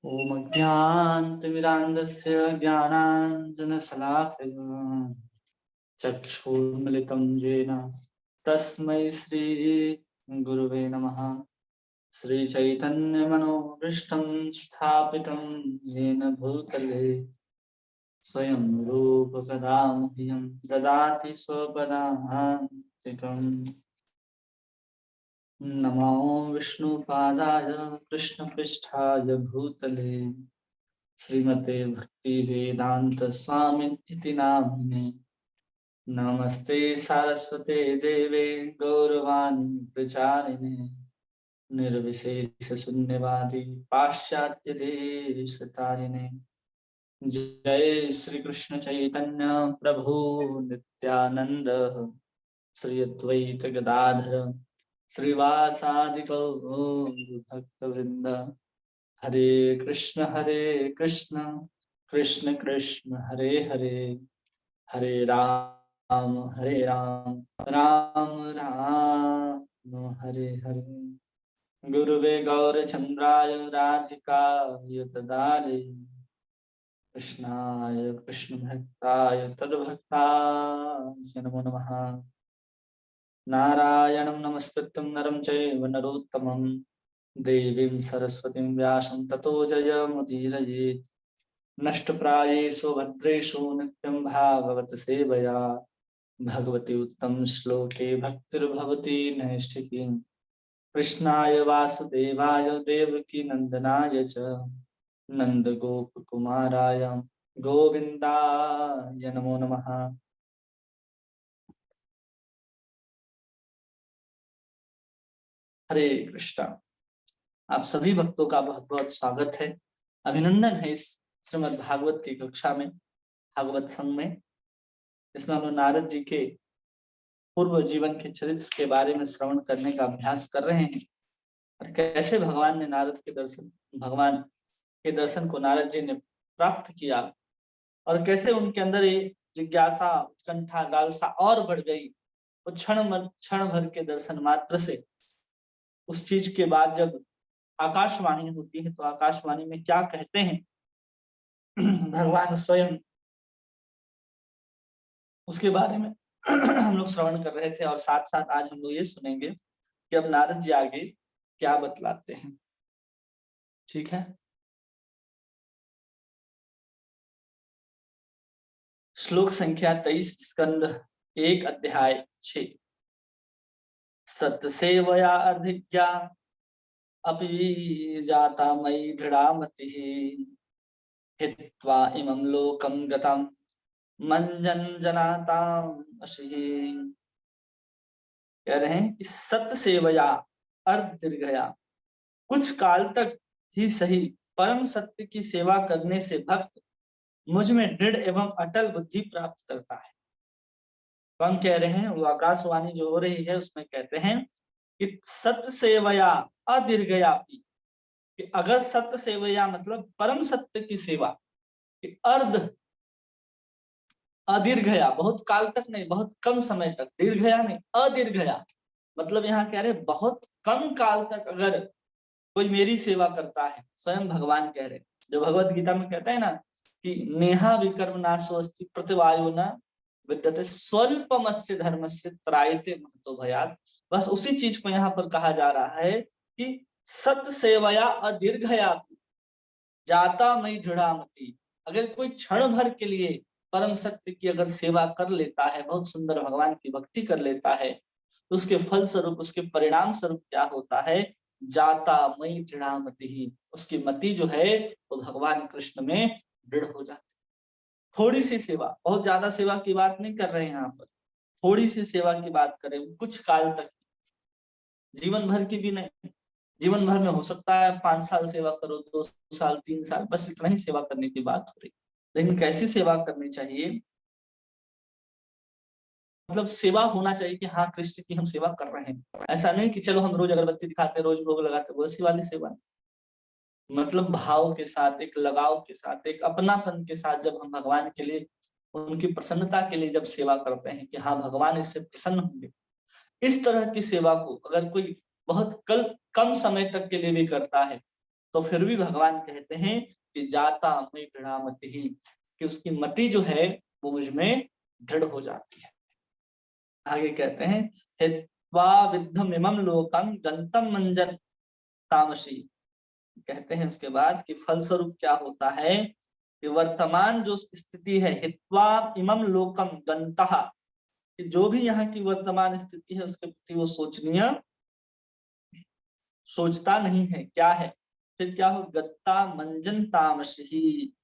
ॐ अज्ञानतिमिरान्धस्य ज्ञानाञ्जनशलाकया चक्षुर्मिलितं येन तस्मै श्रीगुरुवे नमः। श्रीचैतन्यमनोभीष्टं स्थापितं येन भूतले स्वयं रूपकदा मह्यं ददाति स्वपदान्तिकम्। नमो विष्णुपादाय कृष्णपृष्ठाय भूतले श्रीमते भक्ति वेदांत स्वामी इति नामिने। नमस्ते सारस्वते देवे गौरवाणी प्रचारिणे निर्विशेष शून्यवादी पाश्चात्य देश तारिणे। जय श्री कृष्ण चैतन्य प्रभु नित्यानंद श्री अद्वैत गदाधर श्रीवासादि गौर भक्तवृंद। हरे कृष्ण कृष्ण कृष्ण हरे हरे, हरे राम राम राम हरे हरे। गुरुवे गौरचंद्राय राधिकाय तदालये कृष्णाय कृष्ण भक्ताय तद्भक्ताय नमो नमः। नारायणं नमस्कृत्यं नरं चैव नरोत्तमं देवीं सरस्वतीं व्यासं ततो जयमुदीरयेत्। नष्टप्रायेषु भद्रेषु नित्यं भागवत सेवया भगवती उत्तम श्लोके भक्तिर्भवती नैष्ठिकी। कृष्णाय वासुदेवाय देवकी नंदनाय च नंदगोपकुमाराय गोविंदाय नमो नमः। हरे कृष्णा। आप सभी भक्तों का बहुत बहुत स्वागत है, अभिनंदन है इस श्रीमद् भागवत की कक्षा में, भागवत संघ में। इसमें हम नारद जी के पूर्व जीवन के चरित्र के बारे में श्रवण करने का अभ्यास कर रहे हैं और कैसे भगवान ने भगवान के दर्शन को नारद जी ने प्राप्त किया और कैसे उनके अंदर ये जिज्ञासा उत्कंठा लालसा और बढ़ गई। वो क्षण भर के दर्शन मात्र से उस चीज के बाद जब आकाशवाणी होती है तो आकाशवाणी में क्या कहते हैं भगवान स्वयं, उसके बारे में हम लोग श्रवण कर रहे थे। और साथ साथ आज हम लोग ये सुनेंगे कि अब नारद जी आगे क्या बतलाते हैं। ठीक है, श्लोक संख्या 23, स्कंद 1, अध्याय 6। सत्सेवया अर्धिज्ञा अपि जाता मयि दृढ़ामतिः हित्वा इमं लोकं गतं मंजन जनाताम अशिः। कह रहे हैं कि सत्य सेवया अर्थ दीर्घया, कुछ काल तक ही सही परम सत्य की सेवा करने से भक्त मुझ में दृढ़ एवं अटल बुद्धि प्राप्त करता है। तो हम कह रहे हैं, वो आकाशवाणी जो हो रही है उसमें कहते हैं कि सत्य सेवया अदीर्घया, कि अगर सत्य सेवया मतलब परम सत्य की सेवा, कि अर्ध अदीर्घया बहुत काल तक नहीं, बहुत कम समय तक, दीर्घया नहीं अदीर्घया मतलब यहाँ कह रहे बहुत कम काल तक अगर कोई मेरी सेवा करता है, स्वयं भगवान कह रहे, जो भगवत गीता में कहते हैं ना कि नेहा विकर्म नाशो अस्ति प्रतिवायो न विद्यते स्वल्पमस्य धर्मस्य त्रायते महतो भयात्। बस उसी चीज को यहाँ पर कहा जा रहा है कि सत्य सेवया अदीर्घया जाता मई दृढ़ामति। अगर कोई क्षण भर के लिए परम सत्य की अगर सेवा कर लेता है, बहुत सुंदर भगवान की भक्ति कर लेता है, तो उसके फल स्वरूप, उसके परिणाम स्वरूप क्या होता है, जाता मई दृढ़ामति ही, उसकी मति जो है वो भगवान कृष्ण में दृढ़ हो जाती। थोड़ी सी सेवा, बहुत ज्यादा सेवा की बात नहीं कर रहे हैं यहाँ पर, थोड़ी सी सेवा की बात करें, कुछ काल तक, जीवन भर की भी नहीं। जीवन भर में हो सकता है 5 साल सेवा करो, 2 साल 3 साल, बस इतना ही सेवा करने की बात हो रही। लेकिन कैसी सेवा करनी चाहिए, मतलब सेवा होना चाहिए कि हाँ कृष्ण की हम सेवा कर रहे हैं। ऐसा नहीं कि चलो हम रोज अगरबत्ती दिखाते, रोज भोग लगाते, वैसी वाली सेवा। मतलब भाव के साथ, एक लगाव के साथ, एक अपनापन के साथ जब हम भगवान के लिए, उनकी प्रसन्नता के लिए जब सेवा करते हैं कि हाँ भगवान इससे प्रसन्न होंगे, इस तरह की सेवा को अगर कोई बहुत कम समय तक के लिए भी करता है तो फिर भी भगवान कहते हैं कि जाता मई दृढ़ामति ही, कि उसकी मति जो है वो मुझ में दृढ़ हो जाती है। आगे कहते हैं हित्वा विद्धम इमं लोकम गंतम मंजन तामसी। कहते हैं उसके बाद कि फलस्वरूप क्या होता है कि वर्तमान जो स्थिति है, हित्वा इमं लोकम गंतः, कि जो भी यहाँ की वर्तमान स्थिति है उसके प्रति वो सोचता नहीं है। क्या है फिर, क्या हो, गत्ता मंजन तामसी,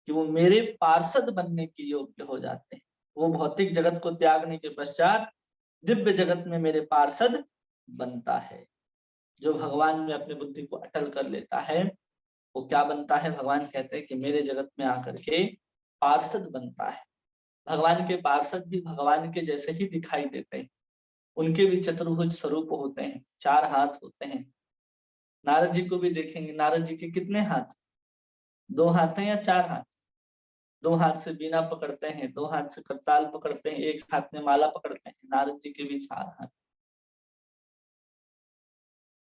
कि वो मेरे पार्षद बनने के योग्य हो जाते हैं। वो भौतिक जगत को त्यागने के पश्चात दिव्य जगत में मेरे पार्षद बनता है। जो भगवान में अपनी बुद्धि को अटल कर लेता है वो क्या बनता है, भगवान कहते हैं कि मेरे जगत में आकर के पार्षद बनता है। भगवान के पार्षद भी भगवान के जैसे ही दिखाई देते हैं। उनके भी चतुर्भुज स्वरूप होते हैं, 4 हाथ होते हैं। नारद जी को भी देखेंगे, नारद जी के कितने हाथ, 2 हाथ हैं या 4 हाथ? 2 हाथ से बीना पकड़ते हैं, 2 हाथ से करताल पकड़ते हैं, 1 हाथ में माला पकड़ते हैं। नारद जी के भी 4 हाथ।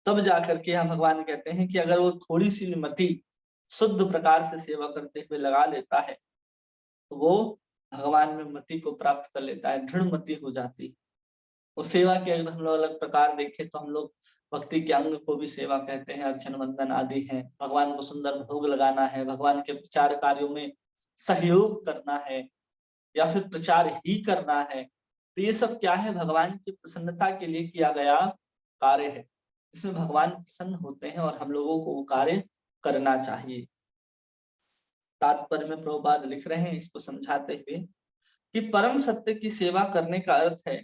तब जाकर के हम भगवान कहते हैं कि अगर वो थोड़ी सी मति शुद्ध प्रकार से सेवा करते हुए लगा लेता है तो वो भगवान में मति को प्राप्त कर लेता है, दृढ़ मति हो जाती है। उस सेवा के अगर हम लोग अलग प्रकार देखें तो हम लोग भक्ति के अंग को भी सेवा कहते हैं, अर्चन वंदन आदि है। भगवान को सुंदर भोग लगाना है, भगवान के प्रचार कार्यों में सहयोग करना है या फिर प्रचार ही करना है, तो ये सब क्या है, भगवान की प्रसन्नता के लिए किया गया कार्य है। इसमें भगवान प्रसन्न होते हैं और हम लोगों को वो कार्य करना चाहिए। तात्पर्य में प्रभुपाद लिख रहे हैं इसको समझाते हुए कि परम सत्य की सेवा करने का अर्थ है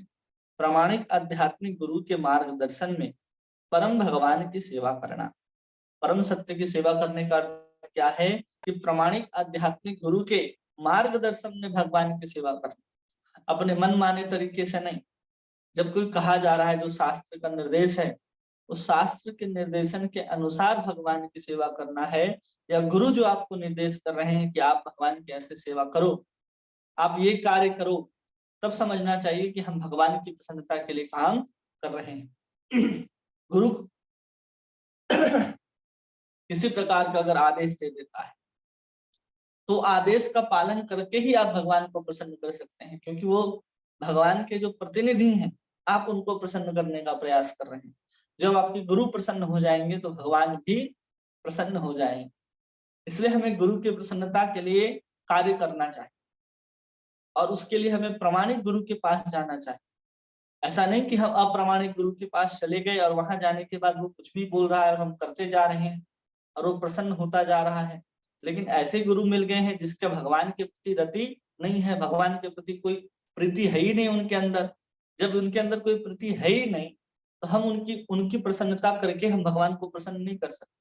प्रामाणिक आध्यात्मिक गुरु के मार्गदर्शन में परम भगवान की सेवा करना। परम सत्य की सेवा करने का अर्थ क्या है कि प्रामाणिक आध्यात्मिक गुरु के मार्गदर्शन में भगवान की सेवा करना, अपने मन माने तरीके से नहीं। जब कोई कहा जा रहा है जो शास्त्र का निर्देश है, उस शास्त्र के निर्देशन के अनुसार भगवान की सेवा करना है, या गुरु जो आपको निर्देश कर रहे हैं कि आप भगवान की ऐसे सेवा करो, आप ये कार्य करो, तब समझना चाहिए कि हम भगवान की प्रसन्नता के लिए काम कर रहे हैं। गुरु किसी प्रकार का अगर आदेश दे देता है तो आदेश का पालन करके ही आप भगवान को प्रसन्न कर सकते हैं, क्योंकि वो भगवान के जो प्रतिनिधि हैं, आप उनको प्रसन्न करने का प्रयास कर रहे हैं। जब आपके गुरु प्रसन्न हो जाएंगे तो भगवान भी प्रसन्न हो जाएंगे। इसलिए हमें गुरु की प्रसन्नता के लिए कार्य करना चाहिए और उसके लिए हमें प्रामाणिक गुरु के पास जाना चाहिए। ऐसा नहीं कि हम अप्रामाणिक गुरु के पास चले गए और वहां जाने के बाद वो कुछ भी बोल रहा है और हम करते जा रहे हैं और वो प्रसन्न होता जा रहा है। लेकिन ऐसे गुरु मिल गए हैं जिसका भगवान के प्रति रति नहीं है, भगवान के प्रति कोई प्रीति है ही नहीं उनके अंदर। जब उनके अंदर कोई प्रीति है ही नहीं तो हम उनकी प्रसन्नता करके हम भगवान को प्रसन्न नहीं कर सकते।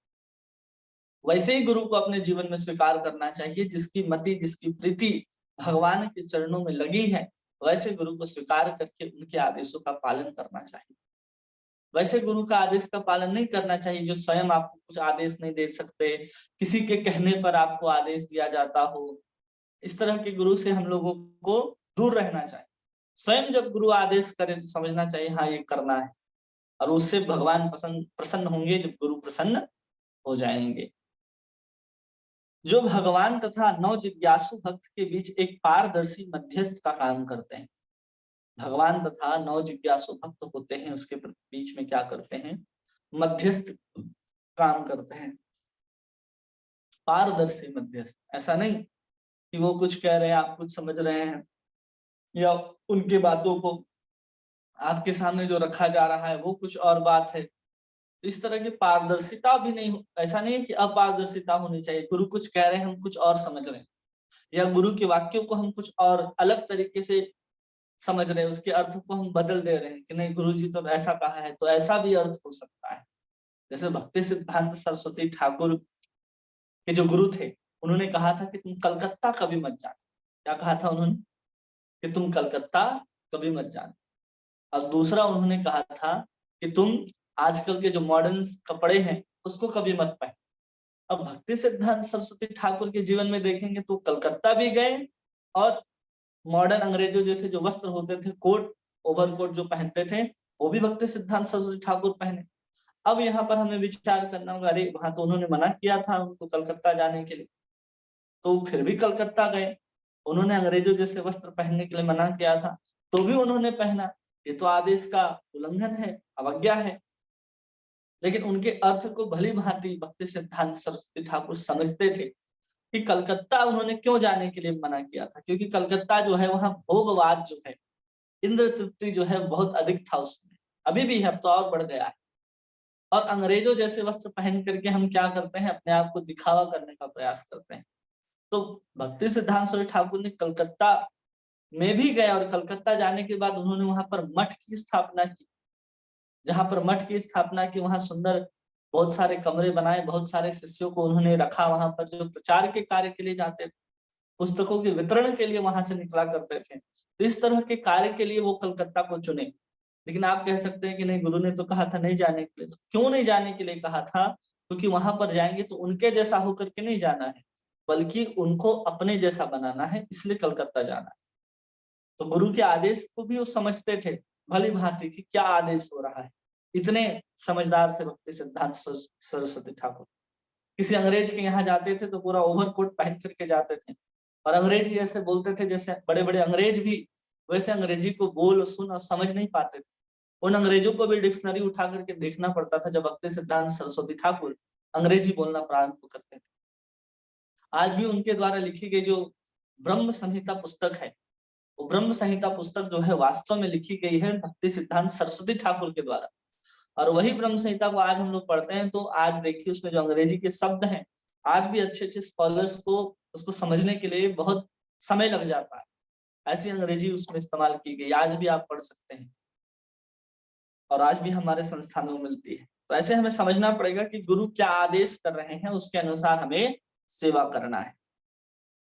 वैसे ही गुरु को अपने जीवन में स्वीकार करना चाहिए, जिसकी मति जिसकी प्रीति भगवान के चरणों में लगी है, वैसे गुरु को स्वीकार करके उनके आदेशों का पालन करना चाहिए। वैसे गुरु का आदेश का पालन नहीं करना चाहिए जो स्वयं आपको कुछ आदेश नहीं दे सकते, किसी के कहने पर आपको आदेश दिया जाता हो। इस तरह के गुरु से हम लोगों को दूर रहना चाहिए। स्वयं जब गुरु आदेश करे तो समझना चाहिए हाँ ये करना है, और उससे भगवान प्रसन्न होंगे जब गुरु प्रसन्न हो जाएंगे। जो भगवान तथा नव जिज्ञासु भक्त के बीच एक पारदर्शी मध्यस्थ का काम करते हैं। भगवान तथा नव जिज्ञासु भक्त होते हैं, उसके बीच में क्या करते हैं, मध्यस्थ काम करते हैं। पारदर्शी मध्यस्थ, ऐसा नहीं कि वो कुछ कह रहे हैं आप कुछ समझ रहे हैं, या उनके बातों को आपके सामने जो रखा जा रहा है वो कुछ और बात है। इस तरह की पारदर्शिता भी नहीं, ऐसा नहीं है कि अपारदर्शिता होनी चाहिए। गुरु कुछ कह रहे हैं हम कुछ और समझ रहे हैं, या गुरु के वाक्यों को हम कुछ और अलग तरीके से समझ रहे हैं, उसके अर्थ को हम बदल दे रहे हैं कि नहीं गुरु जी तो ऐसा कहा है तो ऐसा भी अर्थ हो सकता है। जैसे भक्ति सिद्धांत सरस्वती ठाकुर के जो गुरु थे, उन्होंने कहा था कि तुम कलकत्ता कभी मत जाना। क्या कहा था उन्होंने, कि तुम कलकत्ता कभी मत जाना। और दूसरा उन्होंने कहा था कि तुम आजकल के जो मॉडर्न कपड़े हैं उसको कभी मत पहन। अब भक्ति सिद्धांत सरस्वती ठाकुर के जीवन में देखेंगे तो कलकत्ता भी गए और मॉडर्न अंग्रेजों जैसे जो वस्त्र होते थे, कोट ओवरकोट जो पहनते थे, वो भी भक्ति सिद्धांत सरस्वती ठाकुर पहने। अब यहाँ पर हमें विचार करना होगा, अरे वहां तो उन्होंने मना किया था उनको कलकत्ता जाने के लिए, तो फिर भी कलकत्ता गए। उन्होंने अंग्रेजों जैसे वस्त्र पहनने के लिए मना किया था, तो भी उन्होंने पहना। ये तो आदेश का उल्लंघन है, अवज्ञा है। लेकिन उनके अर्थ को भली भांति भक्ति सिद्धांत सरस्वती ठाकुर समझते थे कि कलकत्ता उन्होंने क्यों जाने के लिए मना किया था, क्योंकि कलकत्ता जो है वहां भोगवाद जो है, इंद्र तृप्ति जो है बहुत अधिक था उसमें, अभी भी है, अब तो और बढ़ गया है। और अंग्रेजों जैसे वस्त्र पहन करके हम क्या करते हैं, अपने आप को दिखावा करने का प्रयास करते हैं। तो भक्ति सिद्धांत सरस्वती ठाकुर ने कलकत्ता में भी गए, और कलकत्ता जाने के बाद उन्होंने वहां पर मठ की स्थापना की। जहां पर मठ की स्थापना की, वहां सुंदर बहुत सारे कमरे बनाए, बहुत सारे शिष्यों को उन्होंने रखा वहां पर, जो प्रचार के कार्य के लिए जाते थे, पुस्तकों के वितरण के लिए वहां से निकला करते थे। तो इस तरह के कार्य के लिए वो कलकत्ता को चुने। लेकिन आप कह सकते हैं कि नहीं, गुरु ने तो कहा था नहीं जाने के लिए। तो क्यों नहीं जाने के लिए कहा था? क्योंकि वहां पर जाएंगे तो उनके जैसा होकर के नहीं जाना है, बल्कि उनको अपने जैसा बनाना है, इसलिए कलकत्ता जाना है। तो गुरु के आदेश को भी वो समझते थे भली भांति कि क्या आदेश हो रहा है। इतने समझदार थे भक्ति सिद्धांत सरस्वती ठाकुर। किसी अंग्रेज के यहाँ जाते थे तो पूरा ओवरकोट पहन करके जाते थे, और अंग्रेज भी ऐसे बोलते थे जैसे बड़े बड़े अंग्रेज भी वैसे अंग्रेजी को बोल सुन और समझ नहीं पाते थे। उन अंग्रेजों को भी डिक्शनरी उठा करके देखना पड़ता था जब भक्ति सिद्धांत सरस्वती ठाकुर अंग्रेजी बोलना प्रारंभ करते थे। आज भी उनके द्वारा लिखी गई जो ब्रह्म संहिता पुस्तक है, वो ब्रह्म संहिता पुस्तक जो है वास्तव में लिखी गई है भक्ति सिद्धांत सरस्वती ठाकुर के द्वारा। और वही ब्रह्म संहिता को आज हम लोग पढ़ते हैं तो आज देखिए उसमें जो अंग्रेजी के शब्द हैं, आज भी अच्छे अच्छे स्कॉलर्स को उसको समझने के लिए बहुत समय लग जाता है। ऐसी अंग्रेजी उसमें इस्तेमाल की गई, आज भी आप पढ़ सकते हैं और आज भी हमारे संस्थानों में मिलती है। तो ऐसे हमें समझना पड़ेगा कि गुरु क्या आदेश कर रहे हैं, उसके अनुसार हमें सेवा करना है।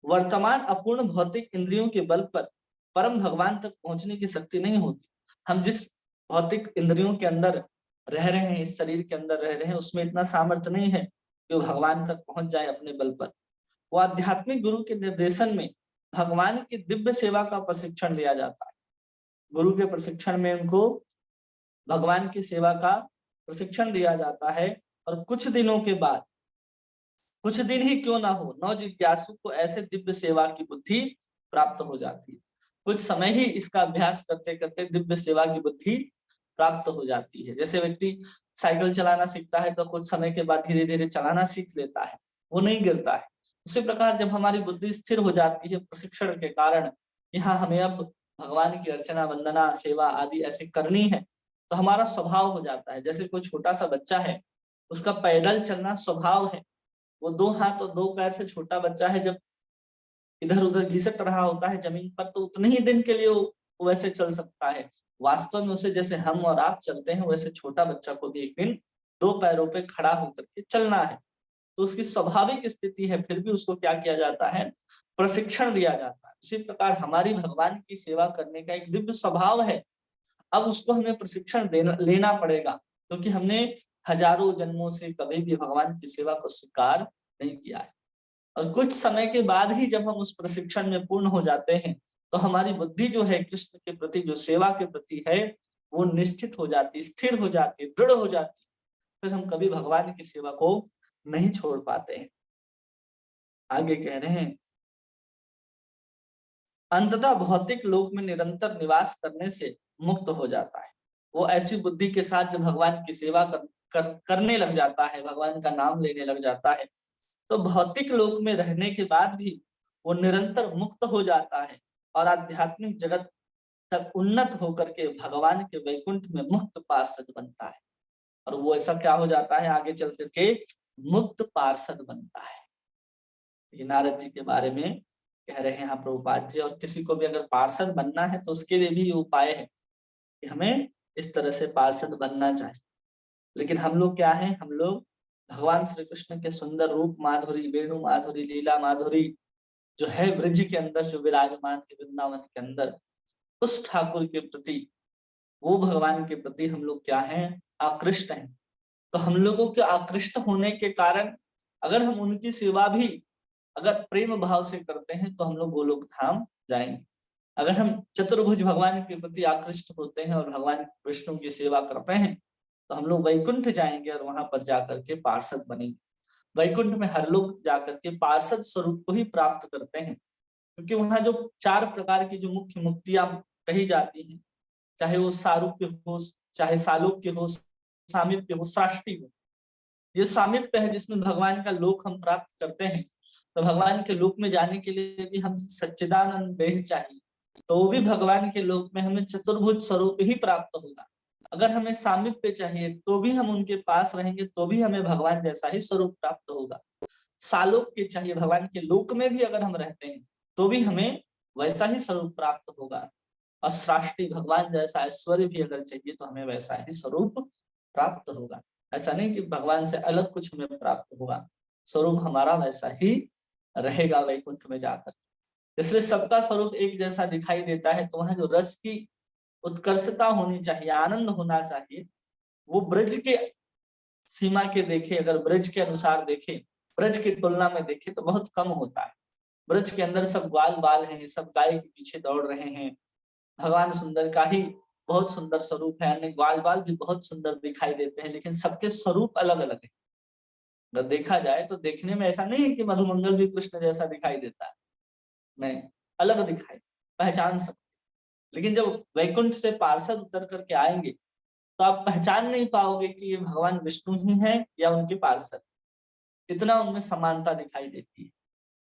वर्तमान अपूर्ण भौतिक इंद्रियों के बल पर परम भगवान तक पहुंचने की शक्ति नहीं होती। हम जिस भौतिक इंद्रियों के अंदर रह रहे हैं, इस शरीर के अंदर रह रहे हैं, उसमें इतना सामर्थ्य नहीं है कि वो भगवान तक पहुंच जाए अपने बल पर। वो आध्यात्मिक गुरु के निर्देशन में भगवान की दिव्य सेवा का प्रशिक्षण दिया जाता है। गुरु के प्रशिक्षण में उनको भगवान की सेवा का प्रशिक्षण दिया जाता है, और कुछ दिनों के बाद, कुछ दिन ही क्यों ना हो, नव जिज्ञासु को ऐसे दिव्य सेवा की बुद्धि प्राप्त हो जाती है। कुछ समय ही इसका अभ्यास करते करते दिव्य सेवा की बुद्धि प्राप्त हो जाती है। जैसे व्यक्ति साइकिल चलाना सीखता है तो कुछ समय के बाद धीरे धीरे चलाना सीख लेता है, वो नहीं गिरता है। उसी प्रकार जब हमारी बुद्धि स्थिर हो जाती है प्रशिक्षण के कारण, यहाँ हमें अब भगवान की अर्चना, वंदना, सेवा आदि ऐसे करनी है, तो हमारा स्वभाव हो जाता है। जैसे कोई छोटा सा बच्चा है, उसका पैदल चलना स्वभाव है। वो 2 हाथ और 2 पैर से छोटा बच्चा है, जब इधर उधर घिसट रहा होता है जमीन पर, तो उतने ही दिन के लिए वो वैसे चल सकता है। वास्तव में उसे जैसे हम और आप चलते हैं, वैसे छोटा बच्चा को भी एक दिन 2 पैरों पे खड़ा होकर के चलना है। तो उसकी स्वाभाविक स्थिति है, फिर भी उसको क्या किया जाता है, प्रशिक्षण दिया जाता है। उसी प्रकार हमारी भगवान की सेवा करने का एक दिव्य स्वभाव है, अब उसको हमें प्रशिक्षण लेना पड़ेगा, क्योंकि हमने हजारों जन्मों से कभी भी भगवान की सेवा को स्वीकार नहीं किया है। और कुछ समय के बाद ही जब हम उस प्रशिक्षण में पूर्ण हो जाते हैं, तो हमारी बुद्धि जो है कृष्ण के प्रति, जो सेवा के प्रति है, वो निश्चित हो जाती, स्थिर हो जाती, दृढ़ हो जाती। फिर हम कभी भगवान की सेवा को नहीं छोड़ पाते हैं। आगे कह रहे हैं, अंततः भौतिक लोक में निरंतर निवास करने से मुक्त हो जाता है। वो ऐसी बुद्धि के साथ जब भगवान की सेवा करने लग जाता है, भगवान का नाम लेने लग जाता है, तो भौतिक लोक में रहने के बाद भी वो निरंतर मुक्त हो जाता है और आध्यात्मिक जगत तक उन्नत होकर के भगवान के वैकुंठ में मुक्त पार्षद बनता है। और वो ऐसा क्या हो जाता है, आगे चल करके मुक्त पार्षद बनता है। ये नारद जी के बारे में कह रहे हैं यहाँ प्रभुपाद जी। और किसी को भी अगर पार्षद बनना है तो उसके लिए भी ये उपाय है कि हमें इस तरह से पार्षद बनना चाहिए। लेकिन हम लोग क्या है, हम लोग भगवान श्री कृष्ण के सुंदर रूप माधुरी, वेणु माधुरी, लीला माधुरी जो है ब्रज के अंदर, जो विराजमान है वृंदावन के अंदर, उस ठाकुर के प्रति, वो भगवान के प्रति हम लोग क्या हैं, आकृष्ट हैं। तो हम लोगों के आकृष्ट होने के कारण अगर हम उनकी सेवा भी अगर प्रेम भाव से करते हैं तो हम लोग गोलोक धाम जाएंगे। अगर हम चतुर्भुज भगवान के प्रति आकृष्ट होते हैं और भगवान विष्णु की सेवा करते हैं तो हम लोग वैकुंठ जाएंगे और वहां पर जाकर के पार्षद बनेंगे। वैकुंठ में हर लोग जाकर के पार्षद स्वरूप को ही प्राप्त करते हैं, क्योंकि वहां जो 4 प्रकार की जो मुख्य मुक्तियां कही जाती हैं, चाहे वो सारूप्य हो, चाहे सालोक्य हो, सामीप्य हो, साष्टी हो। ये सामीप्य है जिसमें भगवान का लोक हम प्राप्त करते हैं। तो भगवान के लोक में जाने के लिए भी हम सच्चिदानंद देह चाहिए, तो वो भी भगवान के लोक में हमें चतुर्भुज स्वरूप ही प्राप्त होगा। अगर हमें सामीप्य चाहिए तो भी हम उनके पास रहेंगे, तो भी हमें भगवान जैसा ही स्वरूप प्राप्त होगा। सालोक्य चाहिए, भगवान के लोक में भी अगर हम रहते हैं तो भी हमें वैसा ही स्वरूप प्राप्त होगा। और सृष्टि, भगवान जैसा ऐश्वर्य भी अगर चाहिए तो हमें वैसा ही स्वरूप प्राप्त होगा। ऐसा नहीं कि भगवान से अलग कुछ हमें प्राप्त होगा, स्वरूप हमारा वैसा ही रहेगा वैकुंठ में जाकर। इसलिए सबका स्वरूप एक जैसा दिखाई देता है, तो वहां जो रस की उत्कर्षता होनी चाहिए, आनंद होना चाहिए, वो ब्रज के सीमा के देखे, अगर ब्रज के अनुसार देखे, ब्रज की तुलना में देखे तो बहुत कम होता है। ब्रज के अंदर सब ग्वाल बाल हैं, सब गाय के पीछे दौड़ रहे हैं। भगवान सुंदर का ही बहुत सुंदर स्वरूप है, अन्य ग्वाल बाल भी बहुत सुंदर दिखाई देते हैं, लेकिन सबके स्वरूप अलग अलग है। अगर देखा जाए तो देखने में ऐसा नहीं है कि मधुमंगल भी कृष्ण जैसा दिखाई देता है, नहीं, अलग दिखाई, पहचान सकते। लेकिन जब वैकुंठ से पार्षद उतर करके आएंगे तो आप पहचान नहीं पाओगे कि ये भगवान विष्णु ही है या उनके पार्षद, इतना उनमें समानता दिखाई देती है।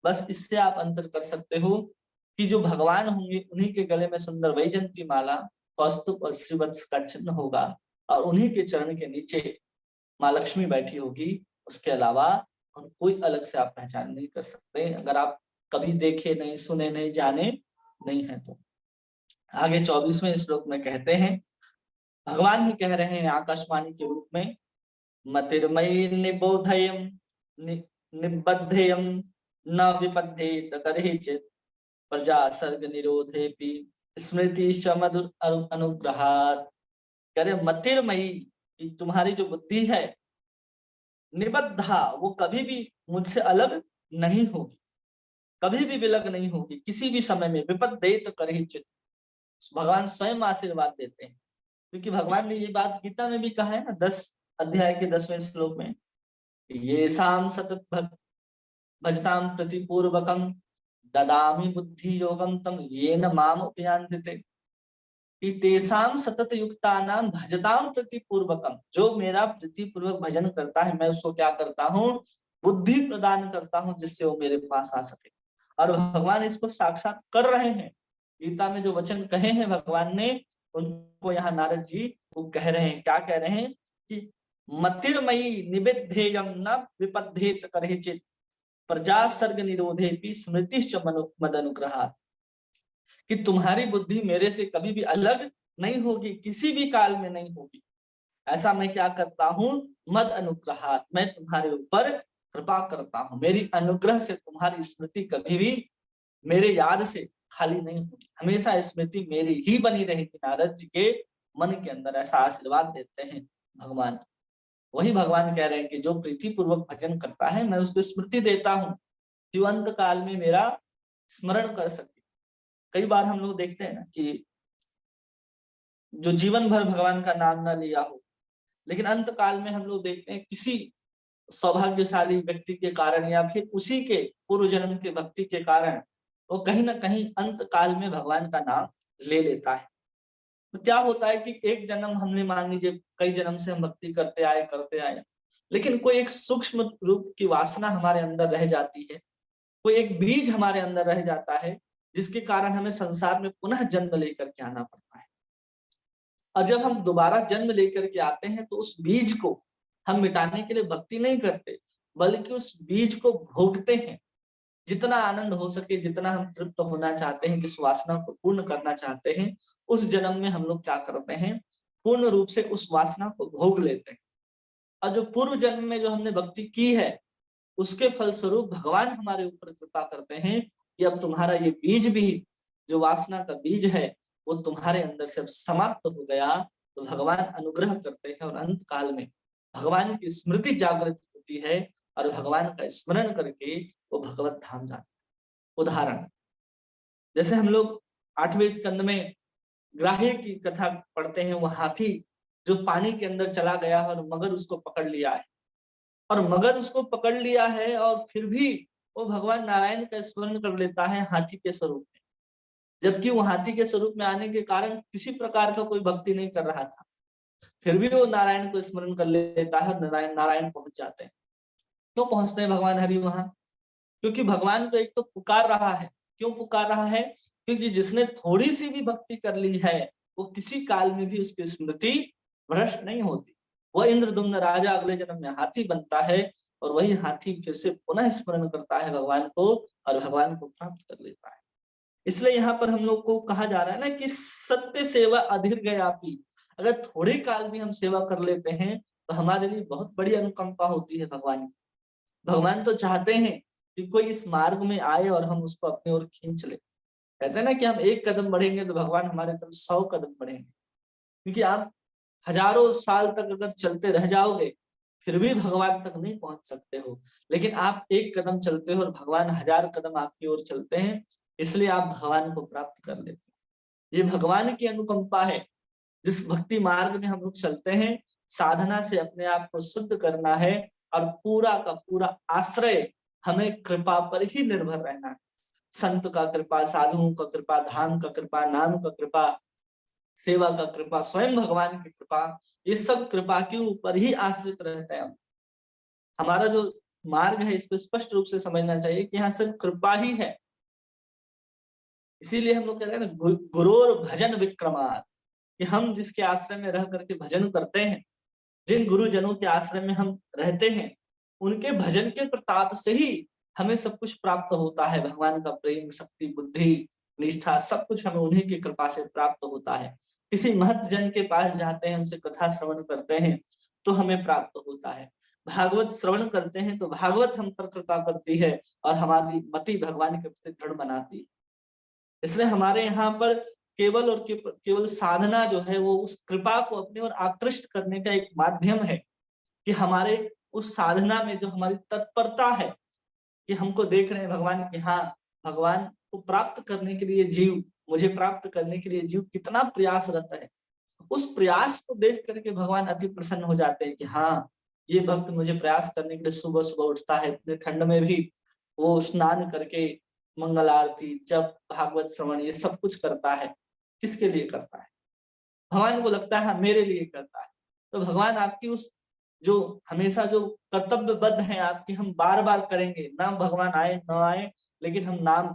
बस इससे आप अंतर कर सकते हो कि जो भगवान होंगे उन्हीं के गले में सुंदर वैजंती माला, कौस्तुभ और श्रीवत्स का चिन्ह होगा, और उन्हीं के चरण के नीचे माँ लक्ष्मी बैठी होगी। उसके अलावा और कोई अलग से आप पहचान नहीं कर सकते, अगर आप कभी देखे नहीं, सुने नहीं, जाने नहीं है तो। आगे 24वें श्लोक में कहते हैं, भगवान ही कह रहे हैं आकाशवाणी के रूप में, मतिर्मयि निबोधयम निबद्धयम न विपद्येत कदाचित् प्रजा सर्ग निरोधेपि स्मृति मधुर अनुग्रहात्। कह रहे मतिर्मयि, तुम्हारी जो बुद्धि है, निबद्धा, वो कभी भी मुझसे अलग नहीं होगी, कभी भी विलग नहीं होगी किसी भी समय में। विपद्येत कदाचित्, भगवान स्वयं आशीर्वाद देते हैं, क्योंकि भगवान ने ये बात गीता में भी कहा है ना, 10 अध्याय के 10वें श्लोक में, ये शाम सतत भजताम प्रतिपूर्वकम ददामि बुद्धि योगम तम येन माम उपयान्तिते। तेषाम सतत युक्तानाम भजताम प्रतिपूर्वकम, जो मेरा प्रतिपूर्वक भजन करता है मैं उसको क्या करता हूँ, बुद्धि प्रदान करता हूँ जिससे वो मेरे पास आ सके। और भगवान इसको साक्षात कर रहे हैं। गीता में जो वचन कहे हैं भगवान ने, उनको यहाँ नारद जी वो कह रहे हैं, क्या कह रहे हैं कि मतिर्मयी निबद्धेयम न विपद्धेत कदाचित् प्रजा सर्ग निरोधेपि स्मृतिश्च मद अनुग्रहात्। कि तुम्हारी बुद्धि मेरे से कभी भी अलग नहीं होगी, किसी भी काल में नहीं होगी। ऐसा मैं क्या करता हूँ, मद अनुग्रहात्, मैं तुम्हारे ऊपर कृपा करता हूँ, मेरी अनुग्रह से तुम्हारी स्मृति कभी भी मेरे याद से खाली नहीं होगी, हमेशा स्मृति मेरी ही बनी रहेगी। नारद जी के मन के अंदर ऐसा आशीर्वाद देते हैं भगवान। वही भगवान कह रहे हैं कि जो प्रीति पूर्वक भजन करता है मैं उसको स्मृति देता हूँ कि अंत काल में मेरा स्मरण कर सके। कई बार हम लोग देखते हैं ना कि जो जीवन भर भगवान का नाम न लिया हो, लेकिन अंत काल में हम लोग देखते हैं किसी सौभाग्यशाली व्यक्ति के कारण या फिर उसी के पूर्व जन्म के भक्ति के कारण वो कहीं ना कहीं अंत काल में भगवान का नाम ले लेता है। तो क्या होता है कि एक जन्म हमने, मान लीजिए कई जन्म से हम भक्ति करते आए, लेकिन कोई एक सूक्ष्म रूप की वासना हमारे अंदर रह जाती है, कोई एक बीज हमारे अंदर रह जाता है जिसके कारण हमें संसार में पुनः जन्म लेकर के आना पड़ता है। और जब हम दोबारा जन्म लेकर के आते हैं तो उस बीज को हम मिटाने के लिए भक्ति नहीं करते, बल्कि उस बीज को भोगते हैं। जितना आनंद हो सके, जितना हम तृप्त होना चाहते हैं, जिस वासना को पूर्ण करना चाहते हैं, उस जन्म में हम लोग क्या करते हैं, पूर्ण रूप से उस वासना को भोग लेते हैं। और जो पूर्व जन्म में जो हमने भक्ति की है, उसके फलस्वरूप भगवान हमारे ऊपर कृपा करते हैं कि अब तुम्हारा ये बीज भी, जो वासना का बीज है, वो तुम्हारे अंदर से अब समाप्त हो गया। तो भगवान अनुग्रह करते हैं और अंत काल में भगवान की स्मृति जागृत होती है और भगवान का स्मरण करके वो भगवत धाम जाते हैं। उदाहरण, जैसे हम लोग 8वें स्कंद में ग्राह्य की कथा पढ़ते हैं, वो हाथी जो पानी के अंदर चला गया है और मगर उसको पकड़ लिया है, और मगर उसको पकड़ लिया है और फिर भी वो भगवान नारायण का स्मरण कर लेता है हाथी के स्वरूप में, जबकि वो हाथी के स्वरूप में आने के कारण किसी प्रकार का कोई भक्ति नहीं कर रहा था, फिर भी वो नारायण को स्मरण कर लेता है और नारायण नारायण पहुंच जाते हैं। क्यों पहुंचते हैं भगवान हरि वहां? क्योंकि भगवान को एक तो पुकार रहा है। क्यों पुकार रहा है? क्योंकि जिसने थोड़ी सी भी भक्ति कर ली है वो किसी काल में भी उसकी स्मृति भ्रष्ट नहीं होती। वह इंद्रदुम्न राजा अगले जन्म में हाथी बनता है और वही हाथी फिर से पुनः स्मरण करता है भगवान को और भगवान को प्राप्त कर लेता है। इसलिए यहाँ पर हम लोग को कहा जा रहा है ना कि सत्य सेवा अधीर्घयापी, अगर थोड़े काल भी हम सेवा कर लेते हैं तो हमारे लिए बहुत बड़ी अनुकंपा होती है भगवान की। भगवान तो चाहते हैं कि कोई इस मार्ग में आए और हम उसको अपनी ओर खींच ले। कहते हैं ना कि हम एक कदम बढ़ेंगे तो भगवान हमारे तरफ 100 कदम बढ़ेंगे, क्योंकि आप हजारों साल तक अगर चलते रह जाओगे फिर भी भगवान तक नहीं पहुंच सकते हो, लेकिन आप एक कदम चलते हो और भगवान 1000 कदम आपकी ओर चलते हैं, इसलिए आप भगवान को प्राप्त कर लेते हैं। ये भगवान की अनुकंपा है। जिस भक्ति मार्ग में हम लोग चलते हैं, साधना से अपने आप को शुद्ध करना है और पूरा का पूरा आश्रय हमें कृपा पर ही निर्भर रहना है। संत का कृपा, साधुओं का कृपा, धाम का कृपा, नाम का कृपा, सेवा का कृपा, स्वयं भगवान की कृपा, ये सब कृपा के ऊपर ही आश्रित रहते हैं। हमारा जो मार्ग है इसको स्पष्ट रूप से समझना चाहिए कि यहाँ सिर्फ कृपा ही है। इसीलिए हम लोग कहते हैं ना गुरोर भजन विक्रमार्क, कि हम जिसके आश्रय में रह करके भजन करते हैं, जिन गुरुजनों के आश्रय में हम रहते हैं, उनके भजन के प्रताप से ही हमें सब कुछ प्राप्त होता है। भगवान का प्रेम, शक्ति, बुद्धि, निष्ठा, सब कुछ हमें उन्हीं की कृपा से प्राप्त होता है। किसी महत जन के पास जाते हैं, उनसे कथा श्रवण करते हैं तो हमें प्राप्त होता है। भागवत श्रवण करते हैं तो भागवत हम पर कृपा करती है और हमारी मति भगवान के प्रति दृढ़ बनाती है। इसलिए हमारे यहाँ पर केवल और केवल साधना जो है वो उस कृपा को अपनी ओर आकृष्ट करने का एक माध्यम है, कि हमारे उस साधना में जो हमारी तत्परता है कि हमको देख रहे हैं भगवान की, हाँ भगवान को प्राप्त करने के लिए जीव, मुझे प्राप्त करने के लिए जीव कितना प्रयासरत है, उस प्रयास को देख करके भगवान अति प्रसन्न हो जाते हैं कि हाँ ये भक्त मुझे प्रयास करने के लिए सुबह सुबह उठता है, इतने ठंड में भी वो स्नान करके मंगल आरती, जप, भागवत श्रवण, ये सब कुछ करता है। किसके लिए करता है? भगवान को लगता है हाँ मेरे लिए करता है। तो भगवान आपकी उस जो हमेशा जो कर्तव्यबद्ध है आपकी, हम बार बार करेंगे, ना भगवान आए न आए, लेकिन हम नाम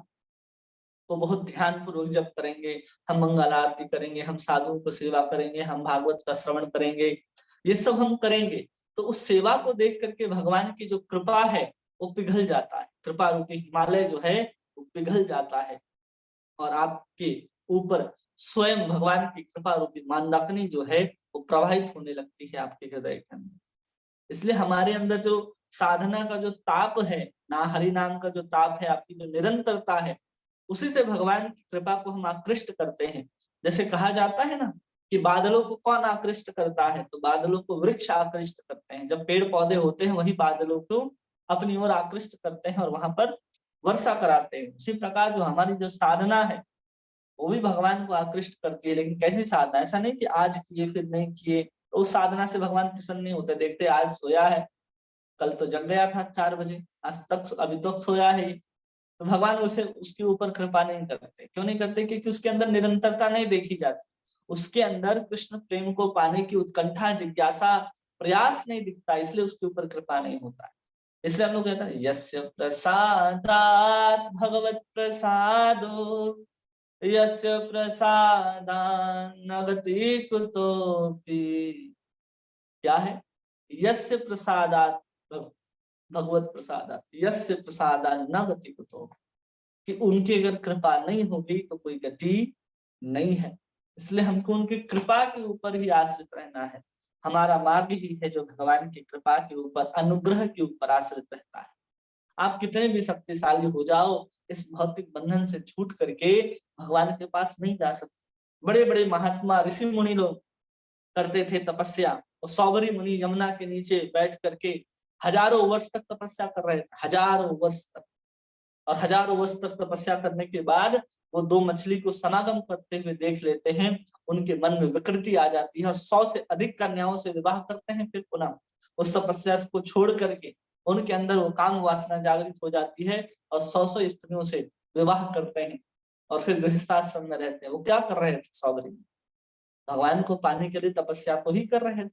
को बहुत ध्यान पूर्वक जप करेंगे, हम मंगल आरती करेंगे, हम साधुओं को सेवा करेंगे, हम भागवत का श्रवण करेंगे, ये सब हम करेंगे तो उस सेवा को देख करके भगवान की जो कृपा है वो पिघल जाता है। कृपा रूपी हिमालय जो है वो पिघल जाता है और आपके ऊपर स्वयं भगवान की कृपा रूपी मंदाकिनी जो है वो प्रवाहित होने लगती है आपके हृदय के अंदर। इसलिए हमारे अंदर जो साधना का जो ताप है, ना हरि नाम का जो ताप है, आपकी जो निरंतरता है, उसी से भगवान की कृपा को हम आकृष्ट करते हैं। जैसे कहा जाता है ना कि बादलों को कौन आकृष्ट करता है, तो बादलों को वृक्ष आकृष्ट करते हैं। जब पेड़ पौधे होते हैं वही बादलों को अपनी ओर आकृष्ट करते हैं और वहां पर वर्षा कराते हैं। उसी प्रकार जो हमारी जो साधना है वो भी भगवान को आकृष्ट करती है। लेकिन कैसी साधना? ऐसा नहीं कि आज किए फिर नहीं किए, तो उस साधना से भगवान प्रसन्न नहीं होते। देखते आज सोया है, कल तो जग गया था 4 बजे, आज तक अभी तक सोया है, तो भगवान उसे उसके ऊपर कृपा नहीं करते। क्यों नहीं करते? क्योंकि उसके अंदर निरंतरता नहीं देखी जाती, उसके अंदर कृष्ण प्रेम को पाने की उत्कंठा, जिज्ञासा, प्रयास नहीं दिखता, इसलिए उसके ऊपर कृपा नहीं होता है। इसलिए हम लोग कहते हैं यस्य प्रसादात् भगवत प्रसादो, यस्य प्रसादान्न गति कुतोऽपि। क्या है? यस्य प्रसादात् भगवत प्रसादात्, यस्य प्रसादान्न गति कुतोऽपि, कि उनकी अगर कृपा नहीं होगी तो कोई गति नहीं है। इसलिए हमको उनकी कृपा के ऊपर ही आश्रित रहना है। हमारा मार्ग ही है जो भगवान की कृपा के ऊपर, अनुग्रह के ऊपर आश्रित रहता है। आप कितने भी शक्तिशाली हो जाओ, इस भौतिक बंधन से छूट करके भगवान के पास नहीं जा सकते। बड़े बड़े महात्मा ऋषि मुनि लोग करते थे तपस्या, और सौगरी मुनि यमुना के नीचे बैठ करके हजारों वर्ष तक तपस्या कर रहे थे, हजारों वर्ष तक। और हजारों वर्ष तक तपस्या करने के बाद वो 2 मछली को समागम करते हुए देख लेते हैं, उनके मन में विकृति आ जाती है और 100 से अधिक कन्याओं से विवाह करते हैं। फिर पुनः उस तपस्या को छोड़ करके उनके अंदर वो काम वासना जागृत हो जाती है और 100 स्त्रियों से विवाह करते हैं और फिर गृहस्थाश्रम में रहते हैं। वो क्या कर रहे थे? सौगरी भगवान को पाने के लिए तपस्या तो ही कर रहे थे,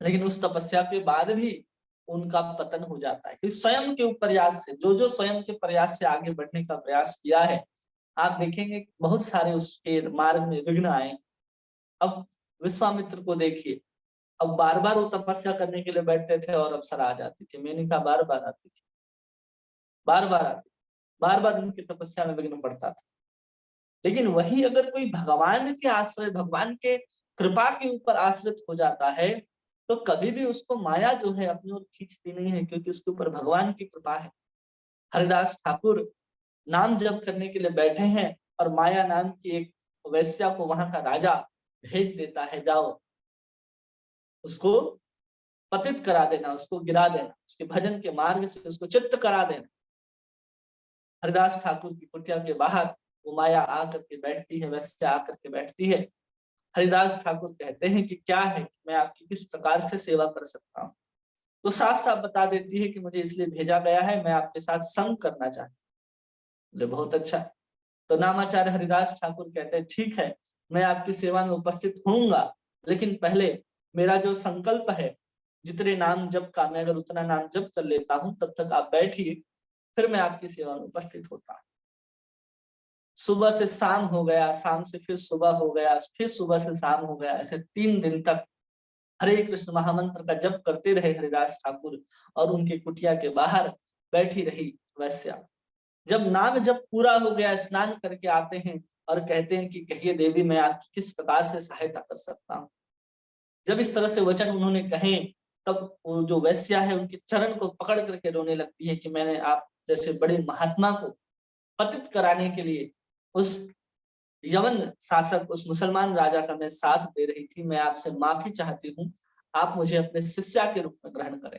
लेकिन उस तपस्या के बाद भी उनका पतन हो जाता है। स्वयं के प्रयास से, जो स्वयं के प्रयास से आगे बढ़ने का प्रयास किया है, आप देखेंगे बहुत सारे उसके मार्ग में विघ्न आए। अब विश्वामित्र को देखिए, अब बार बार वो तपस्या करने के लिए बैठते थे और अप्सरा आ जाती थी, मेनका बार बार आती थी, बार बार आती, बार बार उनकी तपस्या में विघ्न पड़ता था। लेकिन वही अगर कोई भगवान के आश्रय, भगवान के कृपा के ऊपर आश्रित हो जाता है, तो कभी भी उसको माया जो है अपनी ओर खींचती नहीं है, क्योंकि उसके ऊपर भगवान की कृपा है। हरिदास ठाकुर नाम जप करने के लिए बैठे हैं और माया नाम की एक वैश्या को वहां का राजा भेज देता है, जाओ उसको पतित करा देना, उसको गिरा देना, उसके भजन के मार्ग से उसको चित्त करा देना। हरिदास ठाकुर की कुटिया के बाहर वो माया आकर के बैठती है, वैश्या आकर के बैठती है। हरिदास ठाकुर कहते हैं कि क्या है, मैं आपकी किस प्रकार से सेवा कर सकता हूँ? तो साफ साफ बता देती है कि मुझे इसलिए भेजा गया है, मैं आपके साथ संग करना चाहती हूँ। बोले बहुत अच्छा। तो नामाचार्य हरिदास ठाकुर कहते हैं ठीक है, मैं आपकी सेवा में उपस्थित होऊंगा, लेकिन पहले मेरा जो संकल्प है, जितने नाम जप का, मैं अगर उतना नाम जप कर लेता हूँ तब तक आप बैठिए, फिर मैं आपकी सेवा में उपस्थित होता हूँ। सुबह से शाम हो गया, शाम से फिर सुबह हो गया, फिर सुबह से शाम हो गया, ऐसे 3 दिन तक हरे कृष्ण महामंत्र का जप करते रहे हरिदास ठाकुर और उनके कुटिया के बाहर बैठी रही वैश्या। जब नाम जप पूरा हो गया, स्नान करके आते हैं और कहते हैं कि कहिए देवी, मैं आपकी किस प्रकार से सहायता कर सकता हूँ। जब इस तरह से वचन उन्होंने कहे, तब वो जो वैश्या है उनके चरण को पकड़ करके रोने लगती है कि मैंने आप जैसे बड़े महात्मा को पतित कराने के लिए उस यमन शासक, उस मुसलमान राजा का मैं साथ दे रही थी, मैं आपसे माफी चाहती हूँ, आप मुझे अपने शिष्या के रूप में ग्रहण करें।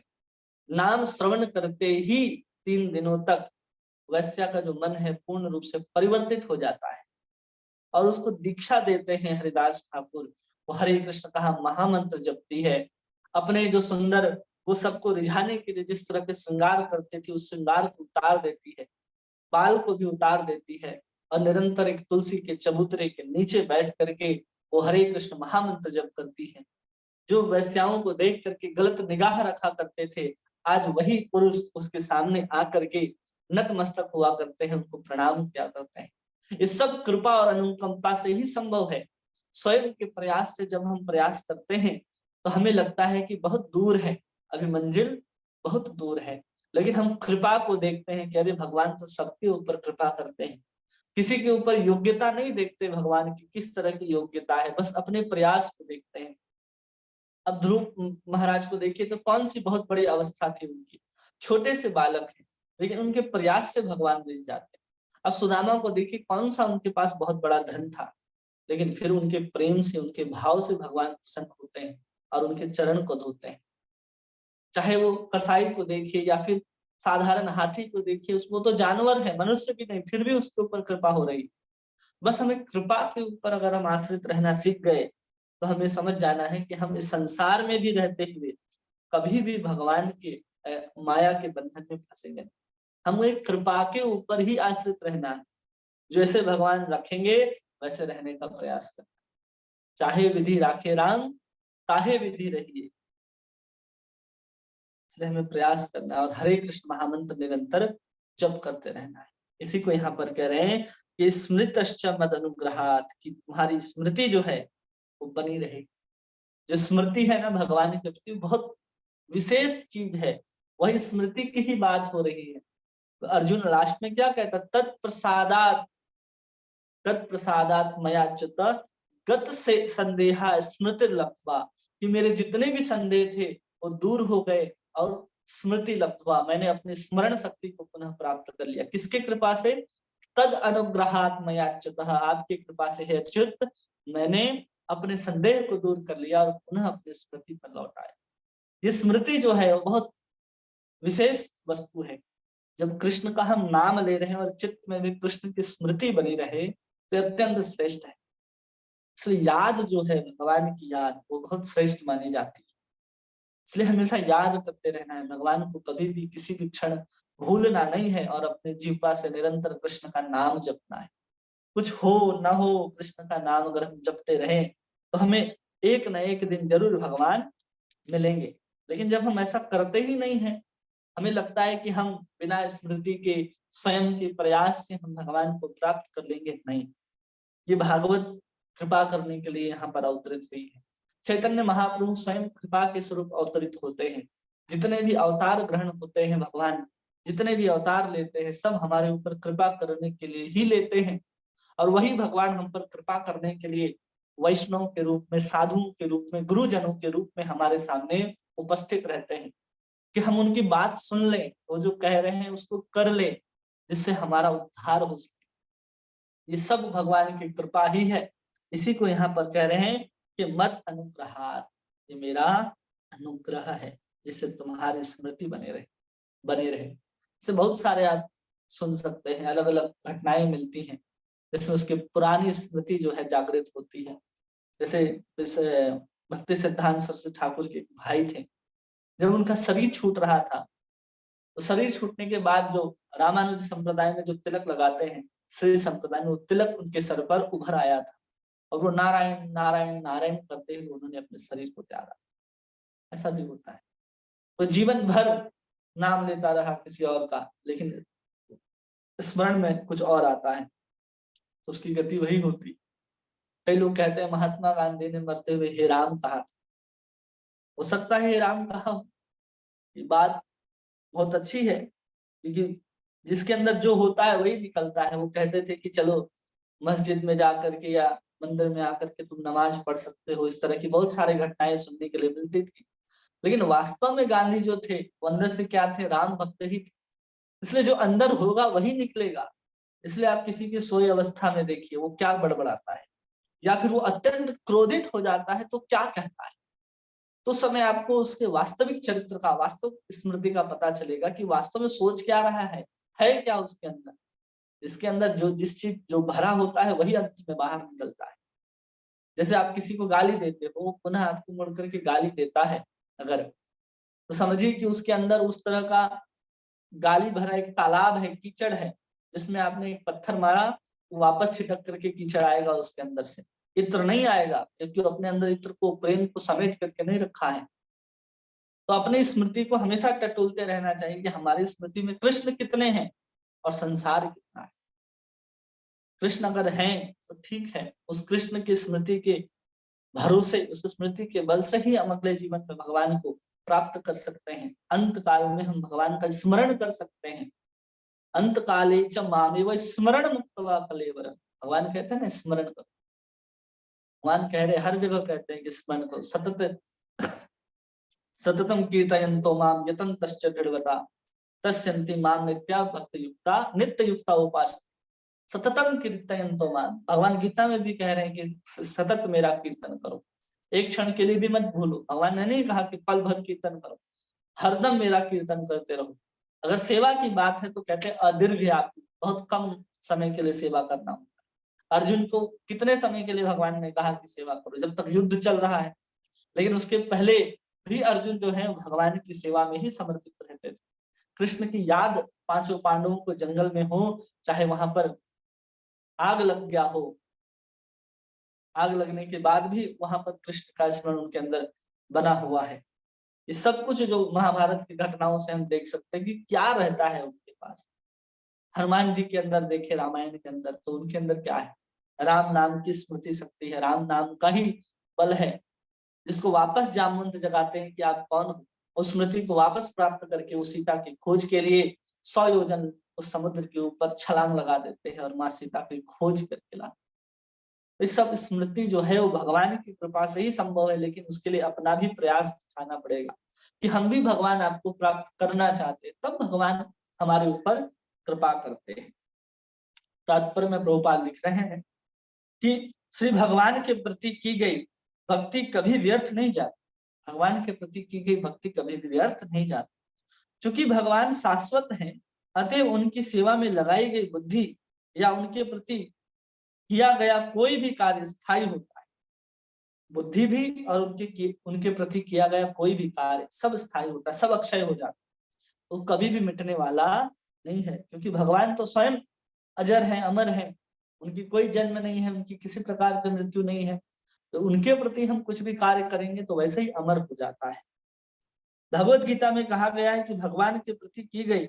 नाम श्रवण करते ही 3 दिनों तक वैश्या का जो मन है पूर्ण रूप से परिवर्तित हो जाता है और उसको दीक्षा देते हैं हरिदास ठाकुर। वो हरे कृष्ण का महामंत्र जपती है, अपने जो सुंदर, वो सबको रिझाने के लिए जिस तरह के श्रृंगार करती थी, उस श्रृंगार को उतार देती है, बाल को भी उतार देती है और निरंतर एक तुलसी के चबूतरे के नीचे बैठ करके वो हरे कृष्ण महामंत्र जप करती है। जो वैश्याओं को देख करके गलत निगाह रखा करते थे, आज वही पुरुष उसके सामने आकर के नतमस्तक हुआ करते हैं, उनको प्रणाम किया करते हैं। ये सब कृपा और अनुकंपा से ही संभव है। स्वयं के प्रयास से जब हम प्रयास करते हैं तो हमें लगता है कि बहुत दूर है, अभी मंजिल बहुत दूर है, लेकिन हम कृपा को देखते हैं कि अरे भगवान तो सबके ऊपर कृपा करते हैं, किसी के ऊपर योग्यता नहीं देखते भगवान की किस तरह की योग्यता है, बस अपने प्रयास को देखते हैं। अब ध्रुव महाराज को देखिए तो कौन सी बहुत बड़ी अवस्था थी उनकी, छोटे से बालक है, लेकिन उनके प्रयास से भगवान रिझ जाते हैं। अब सुदामा को देखिए, कौन सा उनके पास बहुत बड़ा धन था, लेकिन फिर उनके प्रेम से, उनके भाव से भगवान प्रसन्न होते हैं और उनके चरण को धोते हैं। चाहे वो कसाई को देखिए या फिर साधारण हाथी को देखिए, उसको तो जानवर है, मनुष्य भी नहीं, फिर भी उसके ऊपर कृपा हो रही। बस हमें कृपा के ऊपर अगर हम आश्रित रहना सीख गए तो हमें समझ जाना है कि हम इस संसार में भी रहते हुए कभी भी भगवान के माया के बंधन में फंसेंगे। हमें कृपा के ऊपर ही आश्रित रहना है, जैसे भगवान रखेंगे वैसे रहने का प्रयास करना। चाहे विधि राखे राम, ताहे विधि रहिए, इसलिए हमें प्रयास करना है और हरे कृष्ण महामंत्र निरंतर जप करते रहना है। इसी को यहाँ पर कह रहे हैं कि स्मृतश्च मद अनुग्रहात्, कि तुम्हारी स्मृति जो है वो बनी रहे। जो स्मृति है ना भगवान के प्रति, बहुत विशेष चीज है, वही स्मृति की ही बात हो रही है। तो अर्जुन लास्ट में क्या कहता, तत्प्रसादात्, तत्प्रसादात् मयाच्युत गत से संदेहा स्मृति लब्ध्वा, कि मेरे जितने भी संदेह थे वो दूर हो गए और स्मृति लब्ध्वा, मैंने अपनी स्मरण शक्ति को पुनः प्राप्त कर लिया। किसके कृपा से? तद अनुग्रहात् मयाच्युत, आपकी कृपा से है अच्युत, मैंने अपने संदेह को दूर कर लिया और पुनः अपनी स्मृति पर लौट आया। ये स्मृति जो है वो बहुत विशेष वस्तु है। जब कृष्ण का हम नाम ले रहे हैं और चित्त में भी कृष्ण की स्मृति बनी रहे तो अत्यंत श्रेष्ठ है। इसलिए याद जो है भगवान की याद वो बहुत श्रेष्ठ मानी जाती है। इसलिए हमेशा याद करते रहना है भगवान को, कभी भी किसी भी क्षण भूलना नहीं है और अपने जीवा से निरंतर कृष्ण का नाम जपना है। कुछ हो ना हो कृष्ण का नाम अगर हम जपते रहें तो हमें एक न एक दिन जरूर भगवान मिलेंगे। लेकिन जब हम ऐसा करते ही नहीं है, हमें लगता है कि हम बिना स्मृति के स्वयं के प्रयास से हम भगवान को प्राप्त कर लेंगे, नहीं। ये भागवत कृपा करने के लिए यहाँ पर अवतरित हुई है। चैतन्य महाप्रभु स्वयं कृपा के स्वरूप अवतरित होते हैं। जितने भी अवतार ग्रहण होते हैं भगवान, जितने भी अवतार लेते हैं सब हमारे ऊपर कृपा करने के लिए ही लेते हैं। और वही भगवान हम पर कृपा करने के लिए वैष्णव के रूप में, साधुओं के रूप में, गुरुजनों के रूप में हमारे सामने उपस्थित रहते हैं कि हम उनकी बात सुन लें, वो जो कह रहे हैं उसको कर ले, जिससे हमारा उद्धार हो सके। ये सब भगवान की कृपा ही है। इसी को यहाँ पर कह रहे हैं कि मत अनुग्रहात्, ये मेरा अनुग्रह है जिससे तुम्हारी स्मृति बने रहे। इससे बहुत सारे आप सुन सकते हैं, अलग अलग घटनाएं मिलती हैं जिसमें उसकी पुरानी स्मृति जो है जागृत होती है। जैसे भक्ति सिद्धांत सरस्वती ठाकुर के भाई थे, जब उनका शरीर छूट रहा था तो शरीर छूटने के बाद जो रामानुज संप्रदाय में जो तिलक लगाते हैं, श्री संप्रदाय में वो तिलक उनके सर पर उभर आया था और वो नारायण नारायण नारायण करते हुए उन्होंने अपने शरीर को त्यागा। ऐसा भी होता है, तो जीवन भर नाम लेता रहा किसी और का, लेकिन स्मरण में कुछ और आता है तो उसकी गति वही होती। कई लोग कहते हैं महात्मा गांधी ने मरते हुए हे राम कहा, हो सकता है हे राम कहा, ये बात बहुत अच्छी है क्योंकि जिसके अंदर जो होता है वही निकलता है। वो कहते थे कि चलो मस्जिद में जाकर के या मंदिर में आकर के तुम नमाज पढ़ सकते हो, इस तरह की बहुत सारी घटनाएं सुनने के लिए मिलती थी। लेकिन वास्तव में गांधी जो थे वो अंदर से क्या थे, राम भक्त ही थे। इसलिए जो अंदर होगा वही निकलेगा। इसलिए आप किसी की सोई अवस्था में देखिए वो क्या बड़बड़ाता है, या फिर वो अत्यंत क्रोधित हो जाता है तो क्या कहता है, तो समय आपको उसके वास्तविक चरित्र का, वास्तविक स्मृति का पता चलेगा कि वास्तव में सोच क्या रहा है क्या उसके अंदर। इसके अंदर जो जिस चीज जो भरा होता है वही अंत में बाहर निकलता है। जैसे आप किसी को गाली देते हो, पुनः आपको मुड़ करके गाली देता है अगर, तो समझिए कि उसके अंदर उस तरह का गाली भरा एक तालाब है, कीचड़ है, जिसमें आपने एक पत्थर मारा, वापस छिटक करके कीचड़ आएगा उसके अंदर से, इत्र नहीं आएगा, क्योंकि अपने अंदर इत्र को, प्रेम को समेट करके नहीं रखा है। तो अपनी स्मृति को हमेशा टटोलते रहना चाहिए कि हमारी स्मृति में कृष्ण कितने हैं और संसार कितना है। कृष्ण अगर हैं तो ठीक है, उस कृष्ण की स्मृति के भरोसे, उस स्मृति के बल से ही हम अगले जीवन में भगवान को प्राप्त कर सकते हैं। अंत काल में हम भगवान का स्मरण कर सकते हैं। अंत काले च मामेव स्मरण मुक्त्वा कलेवर, भगवान कहते हैं ना स्मरण करो। भगवान कह रहे हर जगह कहते हैं कि स्मरण करो, सततम कीर्तयन्तो माम यतन्तश्च दृढ़वता तस्यन्ति माम नित्या भक्त युक्ता नित्य युक्ता उपास। सततम कीर्तयन्तो माम, भगवान गीता में भी कह रहे हैं कि सतत मेरा कीर्तन करो, एक क्षण के लिए भी मत भूलो। भगवान ने नहीं कहा कि पल भर कीर्तन करो, हरदम मेरा कीर्तन करते रहो। अगर सेवा की बात है तो कहते हैं अदीर्घ आप, बहुत कम समय के लिए सेवा करना होता है। अर्जुन को कितने समय के लिए भगवान ने कहा कि सेवा करो, जब तक युद्ध चल रहा है, लेकिन उसके पहले भी अर्जुन जो है भगवान की सेवा में ही समर्पित रहते थे। कृष्ण की याद पांचों पांडवों को जंगल में हो, चाहे वहां पर आग लग गया हो, आग लगने के बाद भी वहां पर कृष्ण का स्मरण उनके अंदर बना हुआ है। ये सब कुछ जो महाभारत की घटनाओं से हम देख सकते हैं कि क्या रहता है उनके पास। हनुमान जी के अंदर देखे, रामायण के अंदर, तो उनके अंदर क्या है, राम नाम की स्मृति शक्ति है, राम नाम का ही बल है जिसको वापस जामवंत जगाते हैं कि आप कौन हो। उस स्मृति को वापस प्राप्त करके उस सीता की खोज के लिए 100 योजन उस समुद्र के ऊपर छलांग लगा देते हैं और माँ सीता की खोज करके लाते। ये सब स्मृति जो है वो भगवान की कृपा से ही संभव है, लेकिन उसके लिए अपना भी प्रयास दिखाना पड़ेगा कि हम भी भगवान आपको प्राप्त करना चाहते हैं, तब भगवान हमारे ऊपर कृपा करते हैं। तात्पर्य में प्रभुपाद लिख रहे हैं कि श्री भगवान के प्रति की गई भक्ति कभी व्यर्थ नहीं जाती। भगवान के प्रति की गई भक्ति कभी भी व्यर्थ नहीं जाती। चूंकि भगवान शाश्वत हैं, अतः उनकी सेवा में लगाई गई बुद्धि या उनके प्रति किया गया कोई भी कार्य स्थायी होता है। बुद्धि भी और उनके प्रति किया गया कोई भी कार्य सब स्थायी होता है, सब अक्षय हो जाता है, वो कभी भी मिटने वाला नहीं है, क्योंकि भगवान तो स्वयं अजर हैं, अमर हैं, उनकी कोई जन्म नहीं है, उनकी किसी प्रकार की मृत्यु नहीं है, तो उनके प्रति हम कुछ भी कार्य करेंगे तो वैसे ही अमर हो जाता है। भगवत गीता में कहा गया है कि भगवान के प्रति की गई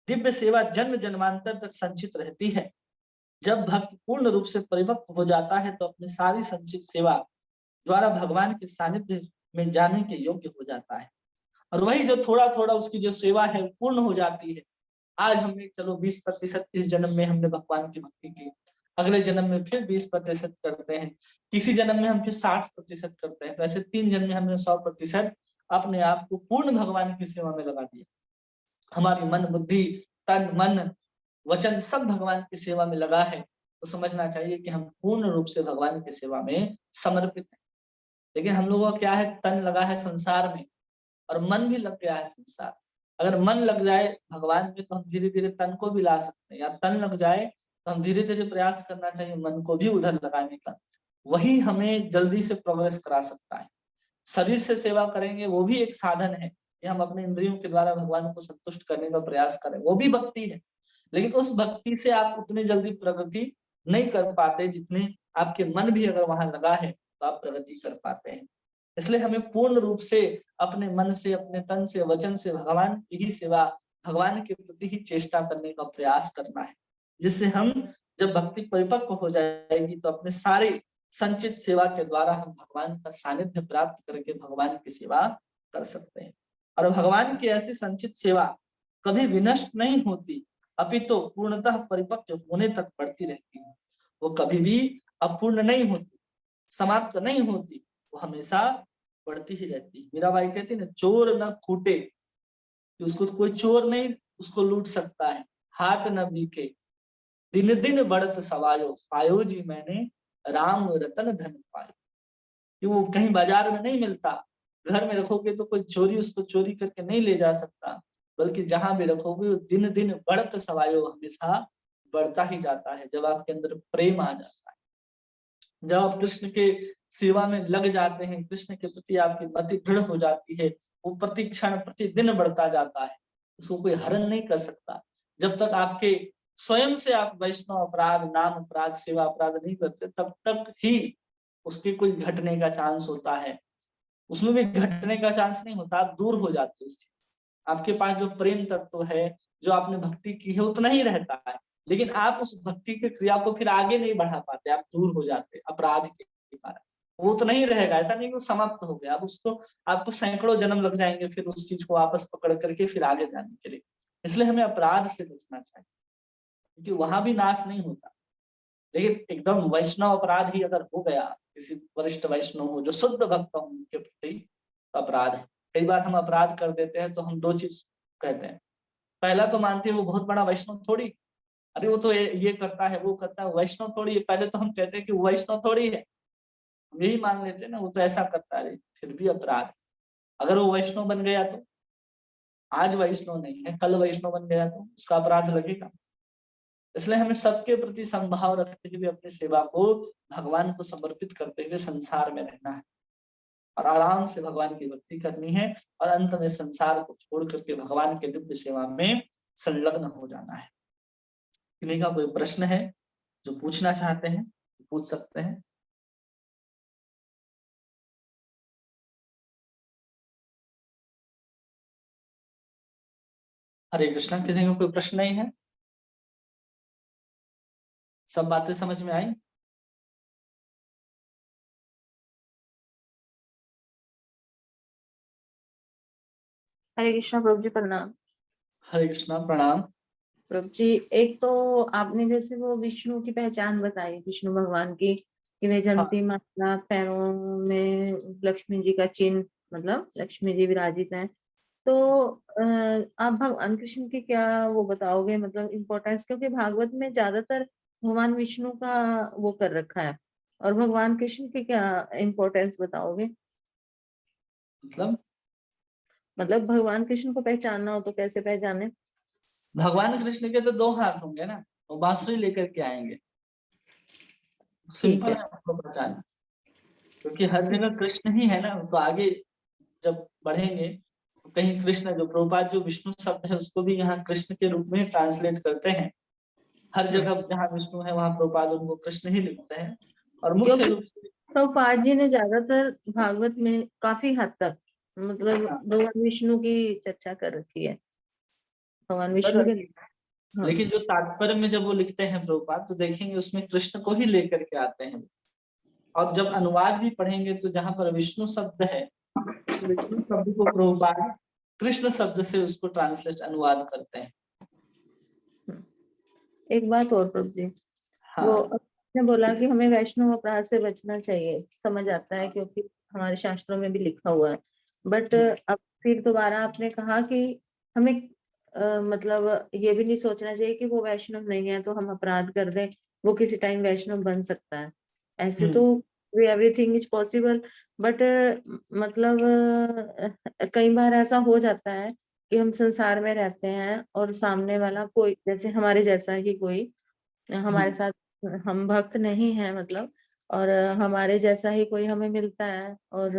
दिव्य सेवा जन्म जन्मांतर तक संचित रहती है। जब भक्त पूर्ण रूप से परिपक्व हो जाता है तो अपनी सारी संचित सेवा द्वारा भगवान के सानिध्य में जाने के योग्य हो जाता है, और वही जो थोड़ा थोड़ा उसकी जो सेवा है पूर्ण हो जाती है। आज हमने चलो 20% इस जन्म में हमने भगवान की भक्ति की, अगले जन्म में फिर 20% करते हैं, किसी जन्म में हम फिर 60% करते हैं, तो ऐसे 3 जन्म में हमने 100% अपने आप को पूर्ण भगवान की सेवा में लगा दिया। हमारी मन बुद्धि तन मन वचन सब भगवान की सेवा में लगा है, तो समझना चाहिए कि हम पूर्ण रूप से भगवान की सेवा में समर्पित हैं। लेकिन हम लोगों का क्या है, तन लगा है संसार में और मन भी लग गया है संसार। अगर मन लग जाए भगवान में तो हम धीरे धीरे तन को भी ला सकते हैं, या तन लग जाए तो हम धीरे धीरे प्रयास करना चाहिए मन को भी उधर लगाने का, वही हमें जल्दी से प्रोग्रेस करा सकता है। शरीर से सेवा करेंगे वो भी एक साधन है कि हम अपने इंद्रियों के द्वारा भगवान को संतुष्ट करने का प्रयास करें, वो भी भक्ति है, लेकिन उस भक्ति से आप उतनी जल्दी प्रगति नहीं कर पाते जितने आपके मन भी अगर वहां लगा है तो आप प्रगति कर पाते हैं। इसलिए हमें पूर्ण रूप से अपने मन से, अपने तन से, वचन से भगवान की ही सेवा, भगवान के प्रति ही चेष्टा करने का प्रयास करना है, जिससे हम जब भक्ति परिपक्व हो जाएगी तो अपने सारे संचित सेवा के द्वारा हम भगवान का सानिध्य प्राप्त करके भगवान की सेवा कर सकते हैं। और भगवान की ऐसी संचित सेवा कभी विनष्ट नहीं होती, अपितु पूर्णतः परिपक्व होने तक बढ़ती रहती है। वो कभी भी अपूर्ण नहीं होती, समाप्त नहीं होती, वो हमेशा बढ़ती ही रहती है। मीराबाई कहती है ना, चोर न फूटे, कि उसको कोई चोर नहीं उसको लूट सकता है, हाट न बीके, दिन दिन बढ़त सवायो, पायो जी मैंने राम रतन धन पायो। कि वो कहीं बाजार में नहीं मिलता, घर में रखोगे तो कोई चोरी उसको चोरी करके नहीं ले जा सकता, बल्कि जहां भी रखोगे वो दिन दिन बढ़त सवायो, हमेशा बढ़ता ही जाता है जब आपके अंदर प्रेम आ जाता है। जब आप कृष्ण के सेवा में लग जाते हैं, कृष्ण के प्रति आपकी मति दृढ़ हो जाती है, वो प्रति क्षण प्रतिदिन बढ़ता जाता है, उसको कोई हरण नहीं कर सकता। जब तक आपके स्वयं से आप वैष्णव अपराध, नाम अपराध, सेवा अपराध नहीं करते, तब तक ही उसके कुछ घटने का चांस होता है। उसमें भी घटने का चांस नहीं होता, आप दूर हो जाते हो उससे। आपके पास जो प्रेम तत्व है, जो आपने भक्ति की है, उतना ही रहता है, लेकिन आप उस भक्ति के क्रिया को फिर आगे नहीं बढ़ा पाते, आप दूर हो जाते अपराध के कारण। वो तो नहीं रहेगा, ऐसा नहीं कि समाप्त हो गया, अब उसको आपको सैकड़ों जन्म लग जाएंगे फिर उस चीज को वापस पकड़ करके फिर आगे जाने के लिए। इसलिए हमें अपराध से बचना चाहिए, क्योंकि वहां भी नाश नहीं होता। लेकिन एकदम वैष्णव अपराध ही अगर हो गया, किसी वरिष्ठ वैष्णव हो जो शुद्ध भक्त हो उनके प्रति, अपराध है। कई बार हम अपराध कर देते हैं तो हम 2 चीज कहते हैं। पहला तो मानते हैं वो बहुत बड़ा वैष्णव थोड़ी, अरे वो तो ये करता है वो करता है, वैष्णव थोड़ी है। पहले तो हम कहते हैं कि वैष्णव थोड़ी है, हम यही मान लेते हैं ना, वो तो ऐसा करता है, फिर भी अपराध। अगर वो वैष्णव बन गया तो, आज वैष्णव नहीं है कल वैष्णव बन गया तो उसका अपराध लगेगा। इसलिए हमें सबके प्रति संभाव रखते हुए अपनी सेवा को भगवान को समर्पित करते हुए संसार में रहना है, और आराम से भगवान की भक्ति करनी है, और अंत में संसार को छोड़ करके भगवान के दिव्य सेवा में संलग्न हो जाना है। किन्हीं का कोई प्रश्न है जो पूछना चाहते हैं पूछ सकते हैं। हरे कृष्णा, किसी को कोई प्रश्न नहीं है? सब बातें समझ में आई? हरे कृष्णा प्रभु जी, प्रणाम। हरे कृष्णा, प्रणाम। प्रभु जी, एक तो आपने जैसे वो विष्णु की पहचान बताई, विष्णु भगवान की, कि वे हाँ, जलती माता, पैरों में लक्ष्मी जी का चिन्ह, मतलब लक्ष्मी जी विराजित हैं। तो आप भगवान कृष्ण की क्या वो बताओगे, मतलब इम्पोर्टेंस, क्योंकि भागवत में ज्यादातर भगवान विष्णु का वो कर रखा है, और भगवान कृष्ण की क्या इम्पोर्टेंस बताओगे? मतलब मतलब भगवान कृष्ण को पहचानना हो तो कैसे पहचाने? भगवान कृष्ण के तो 2 हाथ होंगे ना, वो बांसुरी लेकर के आएंगे। ठीक सिंपल है। है आपको बताना, क्योंकि हर जगह कृष्ण ही है ना। तो आगे जब बढ़ेंगे तो कहीं कृष्ण, जो प्रभुपाद जो विष्णु शब्द है उसको भी यहाँ कृष्ण के रूप में ट्रांसलेट करते हैं। हर जगह जहाँ विष्णु है वहाँ प्रभुपाद उनको कृष्ण ही लिखते हैं। और मुख्य क्योंकि रूप से प्रभुपाद जी ने ज्यादातर भागवत में काफी हद तक मतलब हाँ, भगवान विष्णु की चर्चा कर रखी है, भगवान विष्णु पर के। हाँ। लेकिन जो तात्पर्य में जब वो लिखते हैं प्रभुपाद, तो देखेंगे उसमें कृष्ण को ही लेकर के आते हैं। और जब अनुवाद भी पढ़ेंगे तो जहाँ पर विष्णु शब्द है, उस विष्णु शब्द को प्रभुपाद कृष्ण शब्द से उसको ट्रांसलेट अनुवाद करते हैं। एक बात और प्रभु जी, वो हाँ। आपने बोला कि हमें वैष्णव अपराध से बचना चाहिए, समझ आता है क्योंकि हमारे शास्त्रों में भी लिखा हुआ है। बट अब फिर दोबारा आपने कहा कि हमें मतलब ये भी नहीं सोचना चाहिए कि वो वैष्णव नहीं है तो हम अपराध कर दें, वो किसी टाइम वैष्णव बन सकता है। ऐसे तो एवरीथिंग इज पॉसिबल, बट मतलब कई बार ऐसा हो जाता है कि हम संसार में रहते हैं और सामने वाला कोई जैसे हमारे जैसा ही कोई हमारे साथ, हम भक्त नहीं है मतलब, और हमारे जैसा ही कोई हमें मिलता है और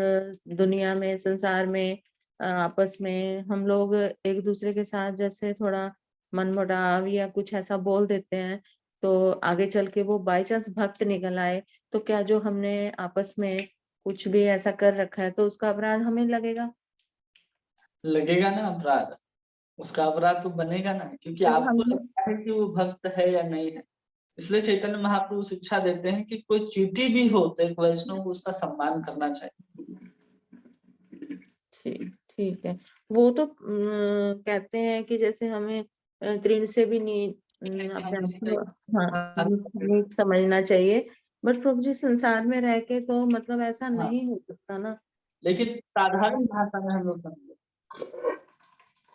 दुनिया में संसार में आपस में हम लोग एक दूसरे के साथ जैसे थोड़ा मनमुटाव या कुछ ऐसा बोल देते हैं, तो आगे चल के वो बाई चांस भक्त निकल आए, तो क्या जो हमने आपस में कुछ भी ऐसा कर रखा है तो उसका अपराध हमें लगेगा? लगेगा ना अपराध, उसका अपराध तो बनेगा ना, क्योंकि जब आपको हम लगता है कि वो भक्त है या नहीं है। इसलिए चैतन्य महाप्रभु शिक्षा देते हैं कि कोई चींटी भी हो तो एक वैष्णव को उसका सम्मान करना चाहिए। ठीक ठीक है। वो तो कहते हैं कि जैसे हमें तृण से भी नहीं हम अपने आप किसी को, हाँ, का नहीं समझना चाहिए। बट प्रभु जी संसार में रह के तो मतलब ऐसा हाँ, नहीं हो सकता ना। लेकिन साधारण भाषा में हम लोग समझे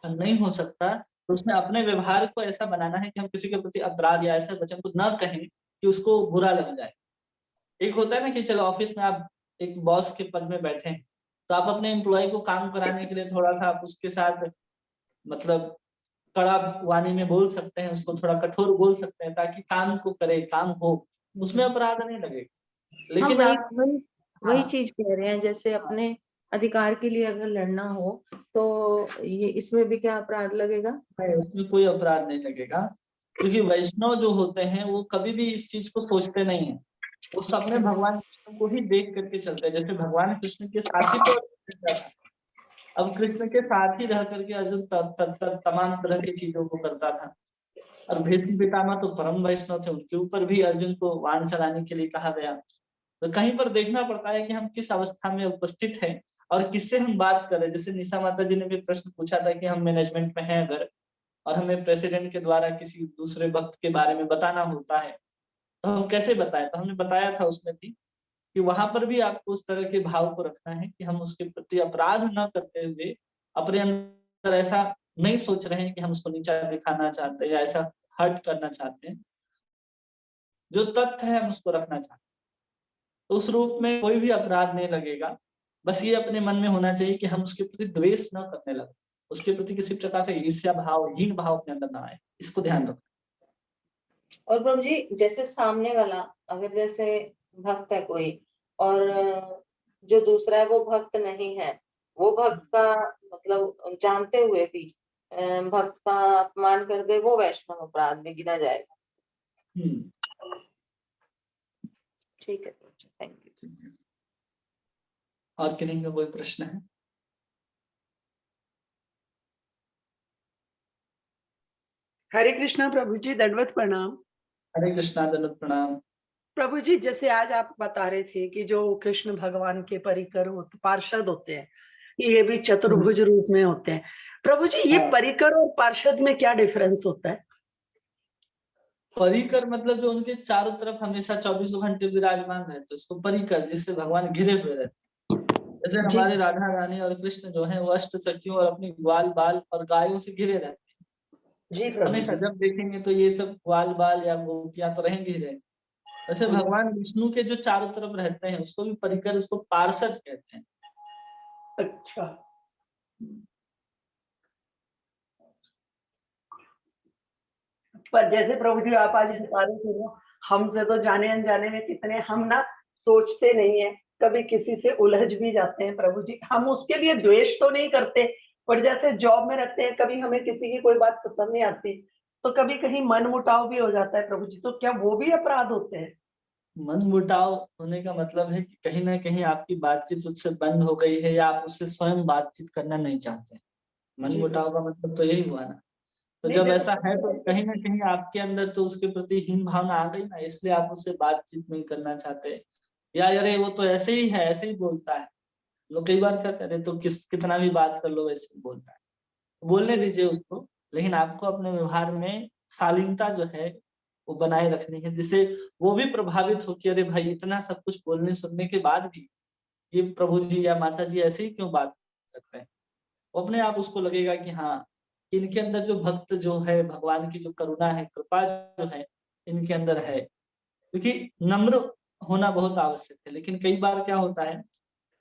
नहीं हो सकता। तो उसमें अपने व्यवहार को ऐसा बनाना है कि हम किसी के प्रति अपराध या ऐसे वचन को न कहें कि उसको बुरा लग जाए। एक होता है ना कि चलो ऑफिस में आप एक बॉस के पद में बैठे हैं, तो आप अपने एम्प्लॉय को काम कराने के लिए थोड़ा सा आप उसके साथ मतलब कड़ा वाणी में बोल सकते हैं, उसको थोड़ा कठोर बोल सकते हैं ताकि काम को करे, काम हो, उसमें अपराध नहीं लगेगा। हम लेकिन वही आप वही वही हाँ, चीज कह रहे हैं, जैसे हाँ, अपने अधिकार के लिए अगर लड़ना हो तो ये इसमें भी क्या अपराध लगेगा? नहीं, उसमें कोई अपराध नहीं लगेगा, क्योंकि वैष्णव जो होते हैं वो कभी भी इस चीज को सोचते नहीं है। वो सब में भगवान कृष्ण को ही देख करके चलते हैं। जैसे भगवान कृष्ण के साथ ही तो अर्जुन रहता था। अब कृष्ण के साथ ही रह करके अर्जुन तमाम तरह की चीजों को करता था। और भीष्म पितामह तो परम वैष्णव थे, उनके ऊपर भी अर्जुन को बाण चलाने के लिए कहा गया। तो कहीं पर देखना पड़ता है कि हम किस अवस्था में उपस्थित हैं और किससे हम बात कर रहे हैं। जैसे निशा माता जी ने भी प्रश्न पूछा था कि हम मैनेजमेंट में हैं अगर, और हमें प्रेसिडेंट के द्वारा किसी दूसरे भक्त के बारे में बताना होता है, तो हम कैसे बताएं। तो हमने बताया था उसमें भी कि वहां पर भी आपको उस तरह के भाव को रखना है कि हम उसके प्रति अपराध न करते हुए अपने अंदर ऐसा नहीं सोच रहे हैं कि हम उसको नीचा दिखाना चाहते हैं या ऐसा हर्ट करना चाहते हैं। जो तथ्य है हम उसको रखना चाहते हैं, तो उस रूप में कोई भी अपराध नहीं लगेगा। बस ये अपने मन में होना चाहिए कि हम उसके प्रति द्वेष न करने लगे, उसके प्रति किसी प्रकार का ईर्ष्या भाव, हीन भाव अपने अंदर ना आए, इसको ध्यान रखना। और प्रभु जी जैसे सामने वाला अगर जैसे भक्त है कोई और जो दूसरा है वो भक्त नहीं है, वो भक्त का मतलब जानते हुए भी भक्त का अपमान कर दे, वो वैष्णव अपराध में गिना जाएगा? हम्म। ठीक है प्रभु जी, थैंक यू। ठीक है। और किन्हीं का कोई प्रश्न है? हरे कृष्णा प्रभु जी, दंडवत प्रणाम। हरे कृष्णा, दंडवत प्रणाम। प्रभु जी जैसे आज आप बता रहे थे कि जो कृष्ण भगवान के परिकर होते, पार्षद होते हैं, ये भी चतुर्भुज रूप में होते हैं। प्रभु जी ये हाँ, परिकर और पार्षद में क्या डिफरेंस होता है? परिकर मतलब जो उनके चारों तरफ हमेशा 24 घंटे विराजमान रहते, उसको परिकर, जिससे भगवान घिरे हुए रहते। जैसे जी हमारे राधा रानी और कृष्ण जो है वो अष्ट सखियों और अपनी ग्वाल बाल और गायों से घिरे रहते जी हैं। प्रभु हमेशा जी। जब देखेंगे तो ये सब ग्वाल बाल या गोपियां तो रहेंगे ही रहेंगे। वैसे भगवान विष्णु के जो चारों तरफ रहते हैं उसको भी परिकर, उसको पार्षद कहते हैं। अच्छा। पर जैसे प्रभु जी आप आज बता रहे थे ना, हमसे तो जाने अनजाने में कितने हम ना सोचते नहीं है, कभी किसी से उलझ भी जाते हैं प्रभु जी। हम उसके लिए द्वेष तो नहीं करते, पर जैसे जॉब में रहते हैं, कभी हमें किसी की कोई बात पसंद नहीं आती, तो कभी कहीं मन मुटाव भी हो जाता है प्रभु जी, तो क्या वो भी अपराध होते हैं? मन मुटाव होने का मतलब है कि कहीं ना कहीं आपकी बातचीत उससे बंद हो गई है या आप उससे स्वयं बातचीत करना नहीं चाहते। मन जी मुटाव का मतलब तो यही हुआ ना। तो नहीं, जब जैसे ऐसा है तो कहीं ना कहीं आपके अंदर तो उसके प्रति हीन भावना आ गई ना, इसलिए आप उससे बातचीत नहीं करना चाहते। या अरे वो तो ऐसे ही है, ऐसे ही बोलता है। लोग कई बार कहते हैं अरे तो कितना भी बात कर लो वैसे ही बोलता है। बोलने दीजिए उसको, लेकिन आपको अपने व्यवहार में शालीनता जो है वो बनाए रखनी है, जिससे वो भी प्रभावित हो कि अरे भाई इतना सब कुछ बोलने सुनने के बाद भी ये प्रभु जी या माता जी ऐसे ही क्यों बात करते हैं। वो अपने आप उसको लगेगा कि हाँ, इनके अंदर जो भक्त जो है, भगवान की जो करुणा है, कृपा जो है, इनके अंदर है। क्योंकि नम्र होना बहुत आवश्यक है, लेकिन कई बार क्या होता है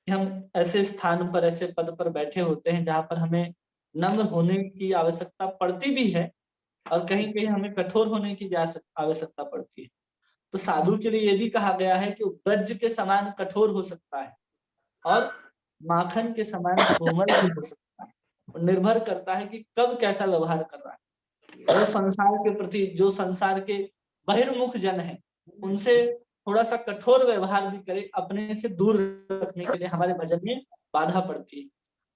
कि हम ऐसे स्थान पर, ऐसे पद पर बैठे होते हैं जहाँ पर हमें नम्र होने की आवश्यकता पड़ती भी है और कहीं-कहीं हमें कठोर होने की भी आवश्यकता पड़ती है। तो साधु के लिए ये भी कहा गया है कि वो ब्रज के समान कठोर हो सकता है और माखन के समान कोमल भी हो सकता है। और निर्भर करता है कि कब कैसा व्यवहार कर रहा है। अगर संसार के प्रति, जो संसार के बहिर्मुख जन हैं, उनसे थोड़ा-सा कठोर व्यवहार भी करें, अपने से दूर रखने के लिए हमारे भजन में बाधा पड़ती है।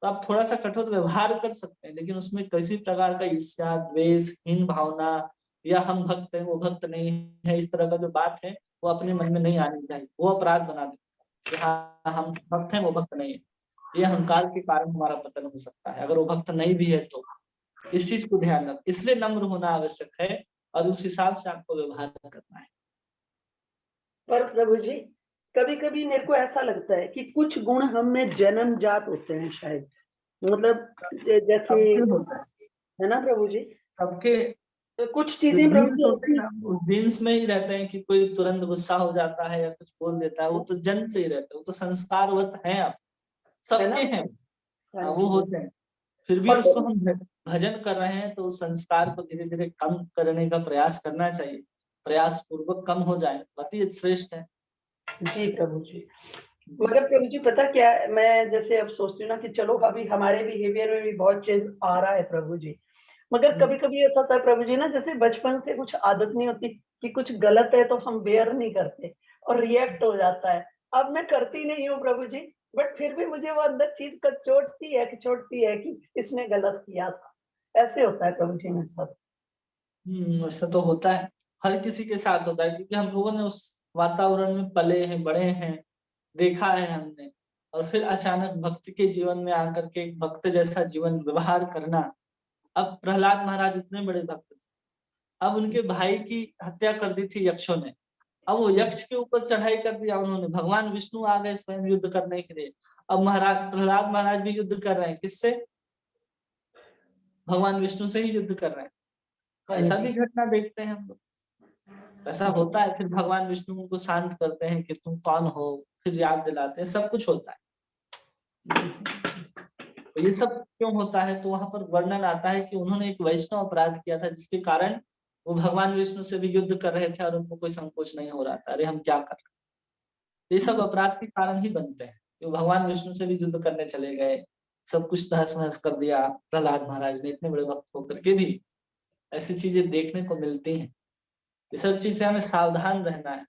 तो आप थोड़ा-सा कठोर व्यवहार कर सकते हैं, लेकिन उसमें किसी प्रकार का ईर्ष्या, द्वेष, हीन भावना या हम भक्त हैं, वो भक्त नहीं है, इस तरह का जो बात है, वो अपने मन में नहीं आनी चाहिए। वो अपराध बना देता है कि हाँ, हम भक्त हैं, वो भक्त नहीं है। ये अहंकार के कारण हमारा पतन हो सकता है, अगर वो भक्त नहीं भी है तो। इस चीज को ध्यान रख, इसलिए नम्र होना आवश्यक है और उस हिसाब से आपको व्यवहार करना है। पर प्रभु जी, कभी-कभी मेरे को ऐसा लगता है कि कुछ गुण हम में जन्मजात होते हैं शायद। मतलब जैसे सबके होता है, है ना प्रभु जी? सबके तो कुछ जो चीज़ें प्रभु जीन्स जी होते हैं ऐसी ना, वो जीन्स में ही रहते हैं कि कोई तुरंत गुस्सा हो जाता है या कुछ बोल देता है, वो तो जन्म से ही रहते हैं, वो तो संस्कारवत हैं आप, है ना? सबके हैं। हाँ हाँ, वो जी। होते हैं। फिर भी और उसको हम भजन कर रहे हैं तो उस संस्कार को धीरे-धीरे कम करने का प्रयास करना चाहिए। प्रयास पूर्वक कम हो जाए, अति श्रेष्ठ है। जी प्रभु जी। मगर प्रभु जी पता क्या है, मैं जैसे अब सोचती हूँ ना कि चलो अभी हमारे बिहेवियर में भी बहुत चेंज आ रहा है प्रभु जी। मगर हुँ, कभी-कभी ऐसा होता है प्रभु जी ना, जैसे बचपन से कुछ आदत नहीं होती कि कुछ गलत है तो हम बेयर नहीं करते और रिएक्ट हो जाता है। अब मैं करती नहीं हूँ प्रभु जी, बट फिर भी मुझे वो अंदर चीज़ कचोटती है कि इसने गलत किया था। ऐसे होता है प्रभु जी मेरे साथ। ऐसा तो होता है। हर किसी के साथ होता है क्योंकि हम लोगों ने उस वातावरण में पले हैं, बड़े हैं, देखा है हमने और फिर अचानक भक्त के जीवन में आकर के एक भक्त जैसा जीवन व्यवहार करना। अब प्रहलाद महाराज इतने बड़े भक्त थे, अब उनके भाई की हत्या कर दी थी यक्षों ने। अब वो यक्ष के ऊपर चढ़ाई कर दिया उन्होंने, भगवान विष्णु आ गए स्वयं युद्ध करने के लिए। अब महाराज प्रहलाद महाराज भी युद्ध कर रहे हैं, किससे? भगवान विष्णु से ही युद्ध कर रहे हैं। हाँ ऐसा जी। भी घटना देखते हैं हम लोग। ऐसा होता है, फिर भगवान विष्णु उनको शांत करते हैं कि तुम कौन हो, फिर याद दिलाते हैं, सब कुछ होता है। तो ये सब क्यों होता है? तो वहां पर वर्णन आता है कि उन्होंने एक वैष्णव अपराध किया था जिसके कारण वो भगवान विष्णु से भी युद्ध कर रहे थे और उनको कोई संकोच नहीं हो रहा था, अरे हम क्या कर रहे हैं? ये सब अपराध के कारण ही बनते हैं। तो भगवान विष्णु से भी युद्ध करने चले गए, सब कुछ तहस-नहस कर दिया प्रहलाद महाराज ने, इतने बड़े भक्त होकर के भी ऐसी चीजें देखने को मिलती हैं। ये सब चीज़ से हमें सावधान रहना है।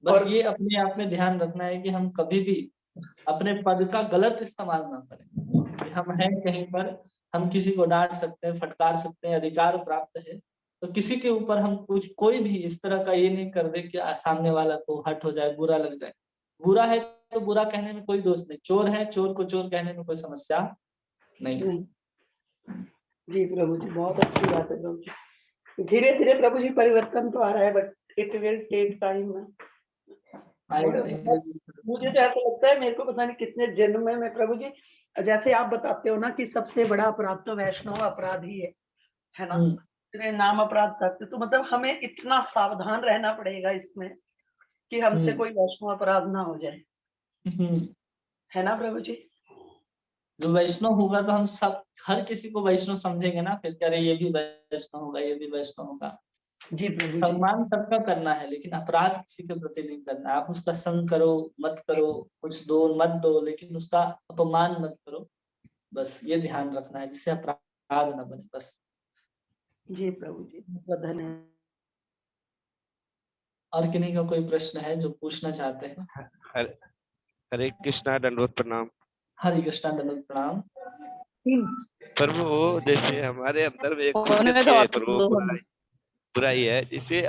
बस और ये अपने आप में ध्यान रखना है कि हम कभी भी अपने पद का गलत इस्तेमाल ना करें। कि हम हैं कहीं पर, हम किसी को डाँट सकते हैं, फटकार सकते हैं, अधिकार प्राप्त है, तो किसी के ऊपर हम कुछ कोई भी इस तरह का ये नहीं कर दे कि सामने वाला को हर्ट हो जाए, बुरा लग जाए। बुरा है तो बुरा कहने में कोई दोष नहीं, चोर है, चोर को चोर कहने में कोई समस्या नहीं है। नहीं, जी प्रभु जी, बहुत अच्छी बात है प्रभु जी। धीरे-धीरे प्रभु जी परिवर्तन तो आ रहा है, but it will take time ना। आएगा मगर बहुत धीरे-धीरे। मुझे तो ऐसा लगता है, मेरे को पता नहीं कितने जन्म में मैं प्रभु जी, जैसे आप बताते हो ना कि सबसे बड़ा अपराध तो वैष्णव अपराध ही है ना? हुँ, इतने नाम अपराध करते, तो मतलब हमें इतना सावधान रहना पड़ेगा इसमें कि हमसे हुँ, कोई वैष्णव अपराध ना हो जाए, हुँ। है ना प्रभु जी? जो वैष्णव होगा तो हम सब हर किसी को वैष्णव समझेंगे ना, फिर कह रहे ये भी वैष्णव होगा, ये भी वैष्णव होगा। जी प्रभु जी। सम्मान सबका करना है, लेकिन अपराध किसी के प्रति नहीं करना। आप उसका संग करो मत करो, कुछ दो मत दो, लेकिन उसका अपमान मत करो। बस ये ध्यान रखना है, जिससे अपराध न बने बस। जी प्रभु जी, बहुत धन्यवाद। और किन्हीं का कोई प्रश्न है जो पूछना चाहते हैं? हरे हरे कृष्णा, दंडवत प्रणाम। हरे कृष्णा, दंडवत प्रणाम। प्रभु जैसे हमारे अंदर में एक खुद उन्होंने तो के और प्रभु बुराई है, जैसे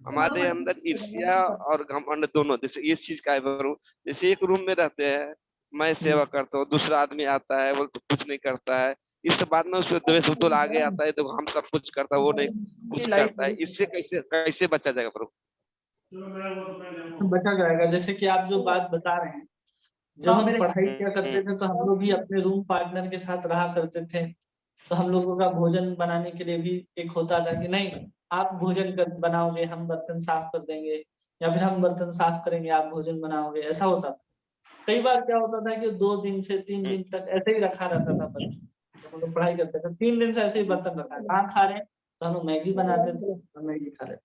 हमारे अंदर ईर्ष्या और घमंड दोनों, जैसे इस चीज का है प्रभु। जैसे एक रूम में रहते हैं, मैं सेवा करता हूँ, दूसरा आदमी आता है वो तो कुछ नहीं करता है, इस बाद में उसमें द्वेष उतुल आगे आता है, तो हम सब कुछ करता है वो नहीं कुछ करता है। इससे कैसे कैसे बचा जाएगा प्रभु? बचा जाएगा, जैसे कि आप जो बात बता रहे हैं, जब हम पढ़ाई किया करते थे तो हम लोग भी अपने रूम पार्टनर के साथ रहा करते थे। तो हम लोगों का भोजन बनाने के लिए भी एक होता था कि नहीं, आप भोजन बनाओगे, हम बर्तन साफ कर देंगे, या फिर हम बर्तन साफ करेंगे, आप भोजन बनाओगे, ऐसा होता था। कई बार क्या होता था कि 2 दिन से 3 दिन तक ऐसे ही रखा रहता था बर्तन। जब हम लोग पढ़ाई करते थे 3 दिन से ऐसे ही बर्तन रखा है, कहाँ खा रहे हैं, तो हम लोग मैगी बनाते थे और मैगी खा रहे थे।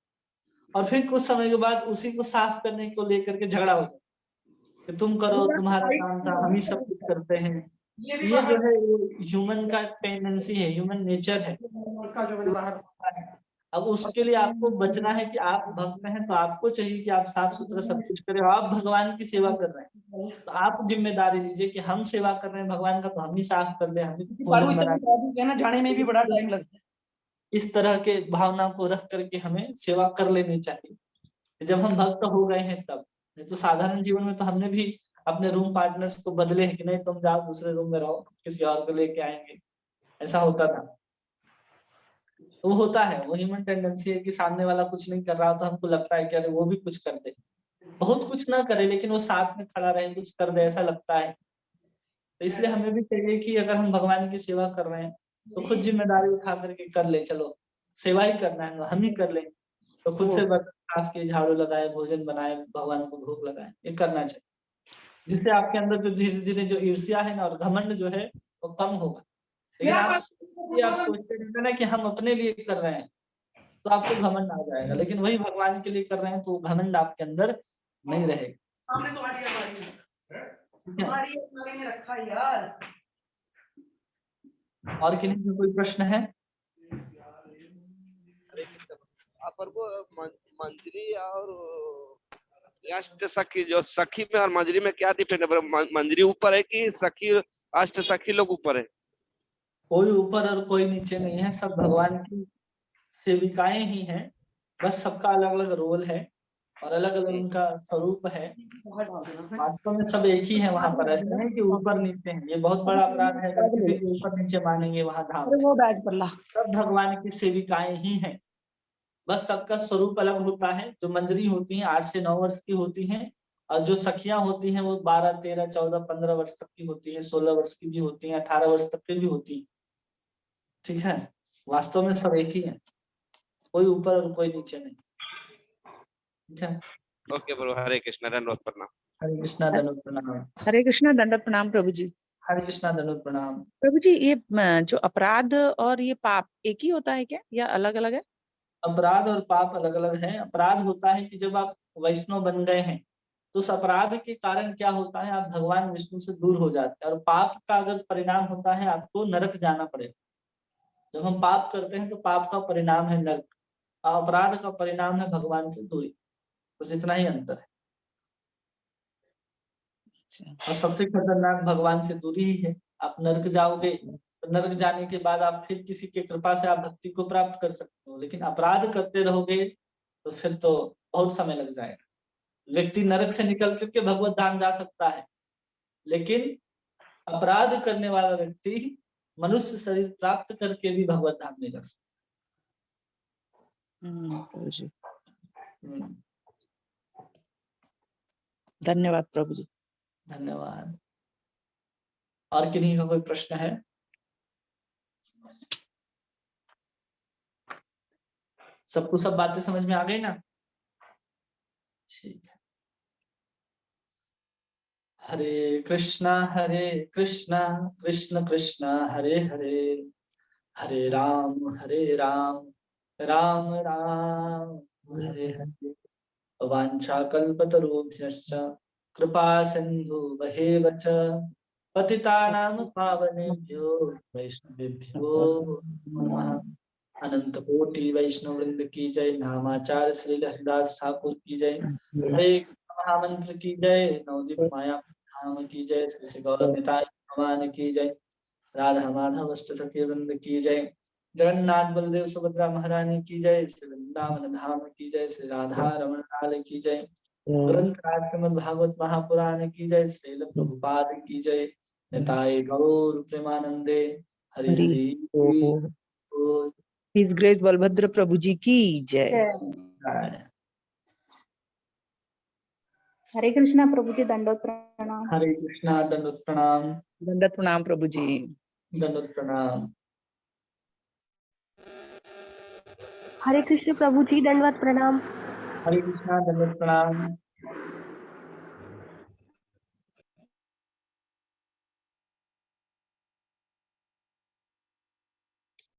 और फिर कुछ समय के बाद उसी को साफ करने को लेकर के झगड़ा हो जाता कि तुम करो, तुम्हारा काम था, हम ही सब कुछ करते हैं। तो ये जो है ह्यूमन का टेंडेंसी है, ह्यूमन नेचर है। अब उसके लिए आपको बचना है कि आप भक्त हैं, तो आपको चाहिए कि आप साफ सुथरा सब कुछ करें। आप भगवान की सेवा कर रहे हैं तो आप जिम्मेदारी लीजिए कि हम सेवा कर रहे हैं भगवान का, तो हम ही साफ कर दें, हम ही भोजन बनाए। जाने में भी बड़ा टाइम लगता है। इस तरह के भावना को रख करके हमें सेवा कर लेनी चाहिए जब हम भक्त हो गए हैं तब। नहीं तो साधारण जीवन में तो हमने भी अपने रूम पार्टनर्स को बदले हैं कि नहीं तुम जाओ दूसरे रूम में रहो, किसी और को लेके आएंगे, ऐसा होता था। तो वो होता है, वो ह्यूमन टेंडेंसी है कि सामने वाला कुछ नहीं कर रहा तो हमको लगता है कि अरे वो भी कुछ कर दे, बहुत कुछ ना करे लेकिन वो साथ में खड़ा रहे, कुछ कर दे, ऐसा लगता है। तो इसलिए हमें भी चाहिए कि अगर हम भगवान की सेवा कर रहे हैं तो खुद जिम्मेदारी उठा करके कर ले, चलो सेवा ही करना है हम ही कर ले, तो खुद से बर्तन साफ किए, झाड़ू लगाए, भोजन बनाए, भगवान को भोग लगाए, ये करना चाहिए। जिससे आपके अंदर जो धीरे धीरे जो ईर्ष्या है ना और घमंड जो है वो कम होगा। लेकिन आप सोचते रहते ना कि हम अपने लिए कर रहे हैं तो आपको घमंड आ जाएगा, लेकिन वही भगवान के लिए कर रहे हैं तो घमंड आपके अंदर नहीं रहेगा। सामने तुम्हारी अलमारी है, ठीक है? तुम्हारी अलमारी में रखा है यार। और किन्हीं का कोई प्रश्न है? प्रभु मंजरी और अष्ट सखी, जो सखी में और मंजरी में क्या डिफरेंस है प्रभु? मंजरी ऊपर है कि सखी अष्ट सखी लोग ऊपर है? कोई ऊपर और कोई नीचे नहीं है, सब भगवान की सेविकाएं ही हैं, बस सबका अलग अलग रोल है और अलग अलग उनका स्वरूप है। वास्तव में सब एक ही है वहां पर, ऐसा नहीं कि ऊपर नीचे हैं। ये बहुत बड़ा अपराध है अगर किसी को ऊपर नीचे मानेंगे वहां धाम में। वो बैग पर ला। सब भगवान की सेविकाएं ही हैं, बस सबका स्वरूप अलग होता है। जो मंजरी होती हैं 8 से 9 वर्ष की होती हैं, और जो सखियां होती हैं वो 12, 13, 14, 15 वर्ष तक की होती है, 16 वर्ष की भी होती हैं, 18 वर्ष तक की भी होती है। ठीक है, वास्तव में सब एक ही है, कोई ऊपर और कोई नीचे नहीं। ठीक है, ओके प्रभु, हरे कृष्णा, दंडवत प्रणाम। हरे कृष्णा, दंडवत प्रणाम। हरे कृष्णा, दंडवत प्रणाम प्रभु जी। हरे कृष्णा, दंडवत प्रणाम। प्रभु जी, ये जो अपराध और ये पाप एक ही होता है क्या या अलग अलग है? अपराध और पाप अलग अलग है। अपराध होता है कि जब आप वैष्णव बन गए हैं तो उस अपराध के कारण क्या होता है, आप भगवान विष्णु से दूर हो जाते हैं, और पाप का अगर परिणाम होता है आपको नरक जाना पड़ेगा। जब हम पाप करते हैं तो पाप का परिणाम है नरक, और अपराध का परिणाम है भगवान से दूरी। बस इतना ही अंतर है। और सबसे खतरनाक भगवान से दूरी ही है। आप नरक जाओगे तो नरक जाने के बाद आप फिर किसी की कृपा से आप भक्ति को प्राप्त कर सकते हो, लेकिन अपराध करते रहोगे तो फिर तो बहुत समय लग जाएगा। व्यक्ति नरक से निकल करके भगवत धाम जा सकता है, लेकिन अपराध करने वाला व्यक्ति मनुष्य शरीर प्राप्त करके भी भगवत धाम नहीं जा सकता। प्रभु जी, हम्म, धन्यवाद प्रभु जी। धन्यवाद। और किन्हीं का कोई प्रश्न है? सबको सब बातें समझ में आ गई ना? ठीक है। हरे कृष्णा कृष्ण कृष्ण हरे हरे, हरे राम राम राम हरे हरे। वाञ्छाकल्पतरुभ्यश्च कृपा सिन्धुभ्येव च पतितानां पावनेभ्यो वैष्णवेभ्यो नमः। अनंत कोटि वैष्णव वृंद की जय, नामाचार्य श्री हरिदास ठाकुर की जय, हरे कृष्ण महामंत्र की जय, नवदीप माया धाम की जय, श्री श्री गौर निताई भगवान की जय, राधा माधव अष्ट सखी वृंद की जय, जगन्नाथ बलदेव सुभद्रा महारानी की जय, श्री वृंदावन धाम की जय, श्री राधा रमण लाल की जय, ग्रंथ राज श्रीमद् भागवत महापुराण की जय, श्रील प्रभुपाद की जय, निताई गौर प्रेमानंदे, हरि हरि हरि बोल। हिज ग्रेस बलभद्र प्रभु जी की जय। हरे कृष्णा प्रभु जी, दंडोत प्रणाम। हरे कृष्णा दंडोत प्रणाम। दंडवत प्रणाम प्रभु जी। दंडोत प्रणाम। हरे कृष्ण प्रभु जी, दंडवत प्रणाम। हरे कृष्णा दंडोत प्रणाम।